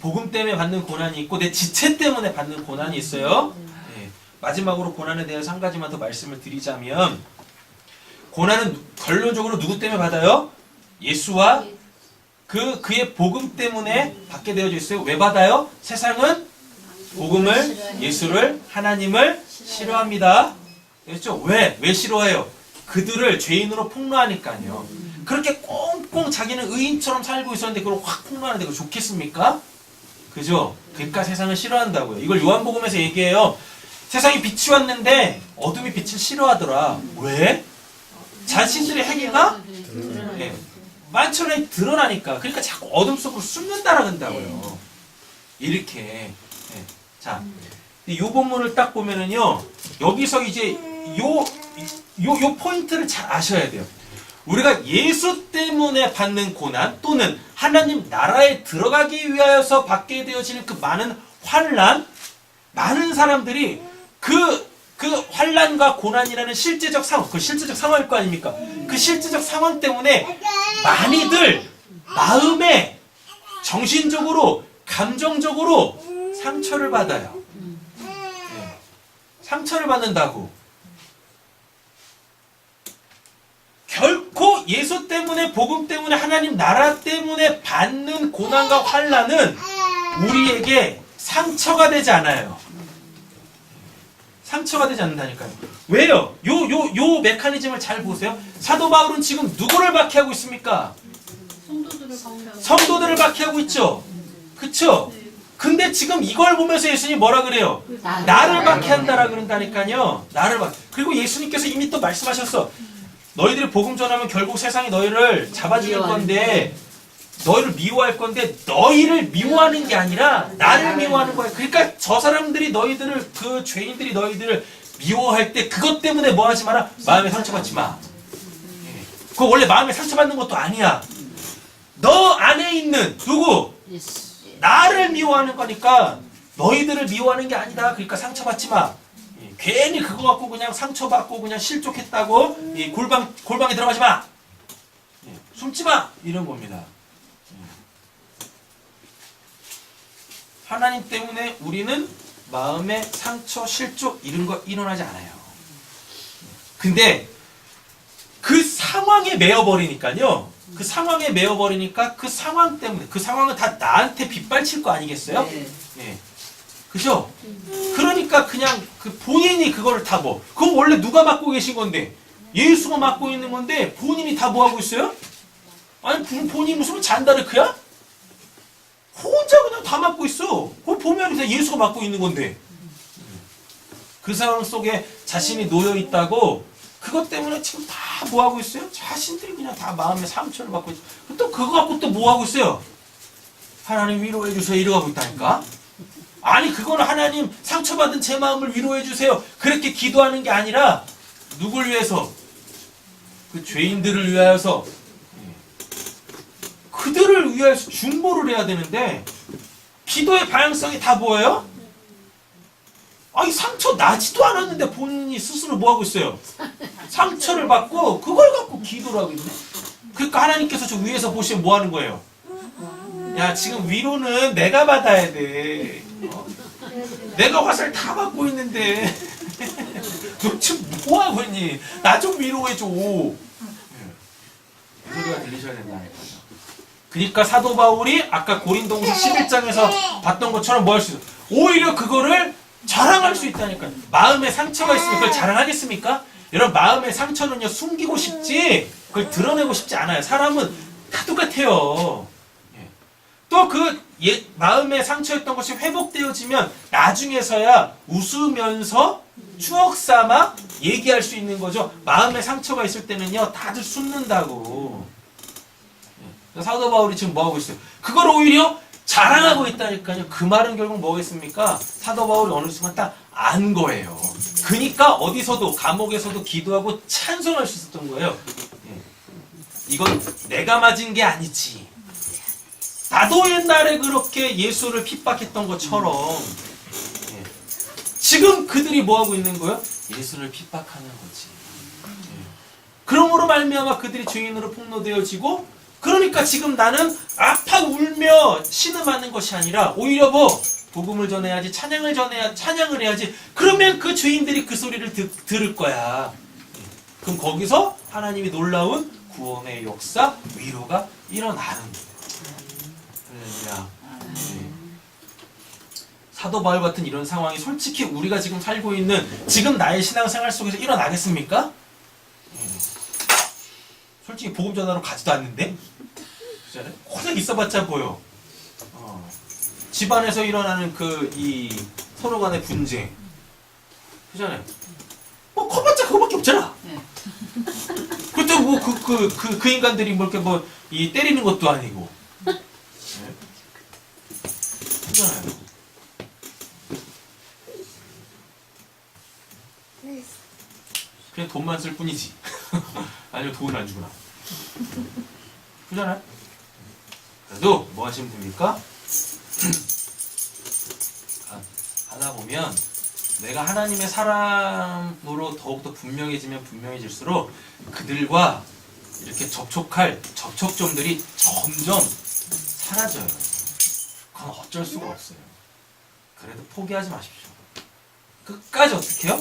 복음 때문에 받는 고난이 있고 내 지체 때문에 받는 고난이 있어요. 마지막으로 고난에 대해서 한 가지만 더 말씀을 드리자면, 고난은 결론적으로 누구 때문에 받아요? 예수와 그의 복음 때문에 받게 되어져 있어요. 왜 받아요? 세상은 복음을, 예수를, 하나님을 싫어합니다. 그렇죠? 왜 싫어해요? 그들을 죄인으로 폭로하니까요. 그렇게 꽁꽁 자기는 의인처럼 살고 있었는데 그걸 확 폭로하는데 그거 좋겠습니까? 그죠? 그러니까 세상을 싫어한다고요. 이걸 요한복음에서 얘기해요. 세상에 빛이 왔는데 어둠이 빛을 싫어하더라. 왜? 자신들의 행위가 만천하에 드러나니까. 그러니까 자꾸 어둠 속으로 숨는다라 한다고요. 이렇게. 자, 이 본문을 딱 보면은요, 여기서 이제 요 포인트를 잘 아셔야 돼요. 우리가 예수 때문에 받는 고난 또는 하나님 나라에 들어가기 위하여서 받게 되어지는 그 많은 환난, 많은 사람들이 그 환난과 고난이라는 실제적 상황, 그 실제적 상황일 거 아닙니까? 그 실제적 상황 때문에 많이들 마음에, 정신적으로, 감정적으로 상처를 받아요. 상처를 받는다고. 결코 예수 때문에, 복음 때문에, 하나님 나라 때문에 받는 고난과 환난은 우리에게 상처가 되지 않아요. 상처가 되지 않는다니까요. 왜요? 요 메커니즘을 잘 보세요. 사도 바울은 지금 누구를 박해하고 있습니까? 성도들을 박해하고 있죠. 그쵸? 근데 지금 이걸 보면서 예수님이 뭐라 그래요? 나를 박해한다라 그런다니까요. 나를 박. 그리고 예수님께서 이미 또 말씀하셨어. 너희들이 복음 전하면 결국 세상이 너희를 잡아 죽일 건데, 너희를 미워할 건데, 너희를 미워하는 게 아니라 나를 미워하는 거야. 그러니까 저 사람들이 너희들을, 그 죄인들이 너희들을 미워할 때 그것 때문에 뭐 하지 마라. 마음에 상처받지 마. 그거 원래 마음에 상처받는 것도 아니야. 너 안에 있는 누구? 나를 미워하는 거니까 너희들을 미워하는 게 아니다. 그러니까 상처받지 마. 괜히 그거 갖고 그냥 상처받고 그냥 실족했다고 골방에 들어가지 마. 숨지 마. 이런 겁니다. 하나님 때문에 우리는 마음의 상처, 실족 이런 거 일어나지 않아요. 근데 그 상황에 매여버리니까요. 그 상황에 매여버리니까 그 상황 때문에, 그 상황은 다 나한테 빗발칠 거 아니겠어요? 네. 그죠? 그러니까 그냥 그 본인이 그거를 다 뭐, 그건 원래 누가 맡고 계신 건데, 예수가 맡고 있는 건데, 본인이 다 뭐 하고 있어요? 아니, 본인이 무슨 잔다르크야? 혼자 그냥 다 맡고 있어. 그거 보면 그냥 예수가 맡고 있는 건데. 그 상황 속에 자신이 놓여 있다고, 그것 때문에 지금 다 뭐 하고 있어요? 자신들이 그냥 다 마음의 상처를 받고 있어. 또 그거 갖고 또 뭐 하고 있어요? 하나님 위로해 주세요. 이러고 있다니까? 아니, 그거는 하나님 상처받은 제 마음을 위로해 주세요. 그렇게 기도하는 게 아니라, 누굴 위해서? 그 죄인들을 위하여서, 그들을 위하여서 중보를 해야 되는데, 기도의 방향성이 다 뭐예요? 아니, 상처 나지도 않았는데 본인이 스스로 뭐 하고 있어요? 상처를 받고 그걸 갖고 기도를 하고 있네. 그러니까 하나님께서 저 위에서 보시면 뭐 하는 거예요? 야, 지금 위로는 내가 받아야 돼. 내가 화살 다 받고 있는데 너 지금 뭐 하고 있니? 나 좀 위로해줘. 이 소리가 들리셔야 된다니까요. 그러니까 사도 바울이 아까 고린도후서 11장에서 봤던 것처럼 뭐 할 수 있어요? 오히려 그거를 자랑할 수 있다니까요. 마음에 상처가 있으면 그걸 자랑하겠습니까? 여러분, 마음의 상처는요, 숨기고 싶지 그걸 드러내고 싶지 않아요. 사람은 다 똑같아요. 또 그 마음의 상처였던 것이 회복되어지면 나중에서야 웃으면서 추억 삼아 얘기할 수 있는 거죠. 마음의 상처가 있을 때는요, 다들 숨는다고. 사도 바울이 지금 뭐 하고 있어요? 그걸 오히려 자랑하고 있다니까요. 그 말은 결국 뭐겠습니까? 사도 바울이 어느 순간 딱 안 거예요. 그러니까 어디서도, 감옥에서도 기도하고 찬송할 수 있었던 거예요. 이건 내가 맞은 게 아니지. 나도 옛날에 그렇게 예수를 핍박했던 것처럼 지금 그들이 뭐 하고 있는 거예요? 예수를 핍박하는 거지. 그러므로 말미암아 그들이 죄인으로 폭로되어지고, 그러니까 지금 나는 아파 울며 신음하는 것이 아니라 오히려 뭐 복음을 전해야지, 찬양을 해야지. 그러면 그 죄인들이 그 소리를 들을 거야. 그럼 거기서 하나님이 놀라운 구원의 역사, 위로가 일어나는 거예요. 사도 바울 같은 이런 상황이 솔직히 우리가 지금 살고 있는 지금 나의 신앙생활 속에서 일어나겠습니까? 솔직히 복음 전하러 가지도 않는데? 그잖아요? 혼자 있어봤자 보여. 집안에서 일어나는 이 서로 간의 분쟁. 그잖아요? 뭐 커봤자 그거밖에 없잖아. 그때 뭐 그 인간들이 뭐 이렇게 이 때리는 것도 아니고. 그잖아요. 그냥 돈만 쓸 뿐이지. 아니면 돈을 안 주구나. 그잖아요? 그래도 뭐 하시면 됩니까? 하다 보면 내가 하나님의 사람으로 더욱더 분명해지면 분명해질수록 그들과 이렇게 접촉할 접촉점들이 점점 사라져요. 그건 어쩔 수가 없어요. 그래도 포기하지 마십시오. 끝까지 어떻게 해요?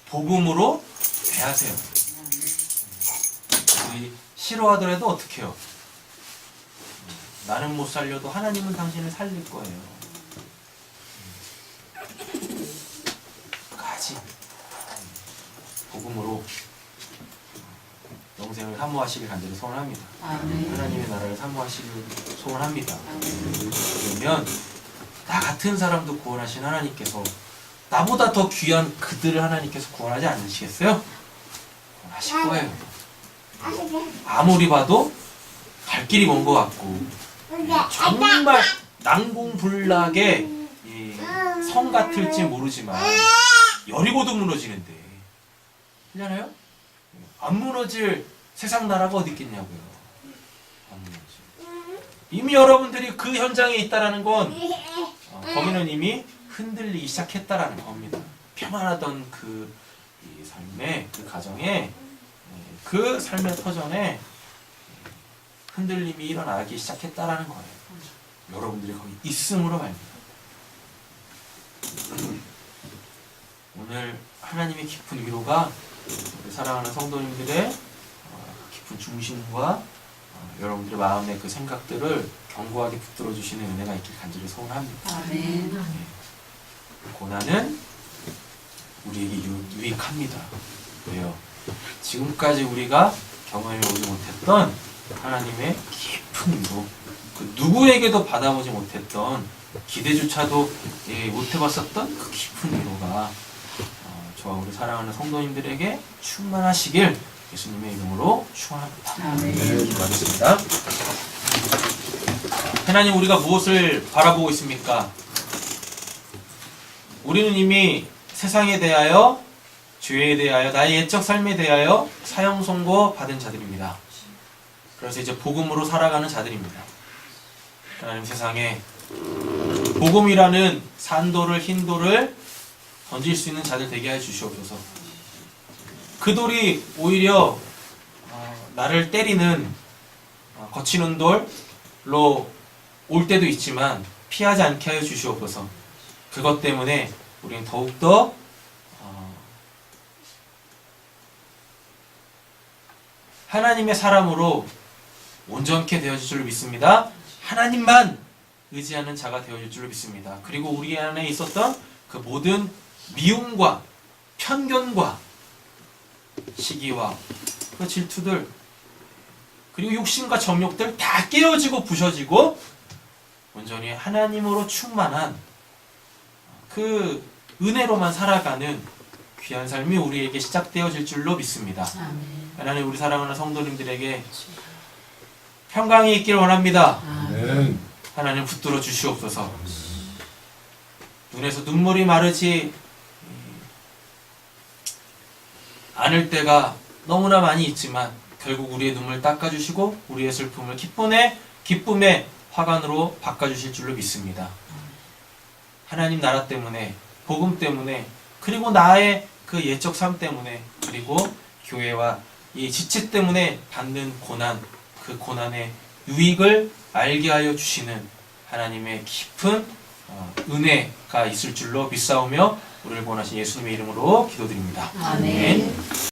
복음으로 대하세요. 우리 싫어하더라도 어떻게 해요? 나는 못 살려도 하나님은 당신을 살릴 거예요. 끝까지 복음으로 영생을 사모하시길 간절히 소원합니다. 아멘. 하나님의 나라를 사모하시길 소원합니다. 그러면 나 같은 사람도 구원하신 하나님께서 나보다 더 귀한 그들을 하나님께서 구원하지 않으시겠어요? 구원하실 거예요. 아무리 봐도 갈 길이 먼 것 같고 정말 난공불락의 성 같을지 모르지만 여리고도 무너지는데 그렇잖아요? 안 무너질 세상 나라가 어디 있겠냐고요. 안 무너질. 이미 여러분들이 그 현장에 있다라는 건 거기는 이미 흔들리기 시작했다라는 겁니다. 평안하던 그 이 삶의 그 가정에 그 삶의 터전에 흔들림이 일어나기 시작했다라는 거예요. 여러분들이 거기 있음으로 말입니다. 오늘 하나님의 깊은 위로가 우리 사랑하는 성도님들의 깊은 중심과 여러분들의 마음의 그 생각들을 견고하게 붙들어 주시는 은혜가 있길 간절히 소원합니다. 아멘. 고난은 우리에게 유익합니다. 왜요? 지금까지 우리가 경험해 오지 못했던 하나님의 깊은 위로, 그 누구에게도 받아보지 못했던 기대조차도 못 해봤었던 그 깊은 위로가 저와 우리 사랑하는 성도님들에게 충만하시길 예수님의 이름으로 축원합니다. 아멘. 기도하겠습니다. 하나님, 우리가 무엇을 바라보고 있습니까? 우리는 이미 세상에 대하여, 죄에 대하여, 나의 옛적 삶에 대하여 사형 선고 받은 자들입니다. 그래서 이제 복음으로 살아가는 자들입니다. 하나님, 세상에 복음이라는 산돌을, 흰돌을 던질 수 있는 자들 되게 해 주시옵소서. 그 돌이 오히려 나를 때리는 거치는 돌로 올 때도 있지만 피하지 않게 하여 주시옵소서. 그것 때문에 우리는 더욱더 하나님의 사람으로 온전케 되어질 줄로 믿습니다. 하나님만 의지하는 자가 되어질 줄로 믿습니다. 그리고 우리 안에 있었던 그 모든 미움과 편견과 시기와 그 질투들, 그리고 욕심과 정욕들 다 깨어지고 부셔지고 온전히 하나님으로 충만한 그 은혜로만 살아가는 귀한 삶이 우리에게 시작되어질 줄로 믿습니다. 아멘. 하나님, 우리 사랑하는 성도님들에게 평강이 있기를 원합니다. 아멘. 하나님, 붙들어 주시옵소서. 눈에서 눈물이 마르지 않을 때가 너무나 많이 있지만 결국 우리의 눈물 닦아주시고 우리의 슬픔을 기쁨의 화관으로 바꿔주실 줄로 믿습니다. 하나님 나라 때문에, 복음 때문에, 그리고 나의 그 옛적 삶 때문에, 그리고 교회와 이 지체 때문에 받는 고난, 그 고난의 유익을 알게 하여 주시는 하나님의 깊은 은혜가 있을 줄로 믿사오며 우리를 구원하신 예수님의 이름으로 기도드립니다. 아멘.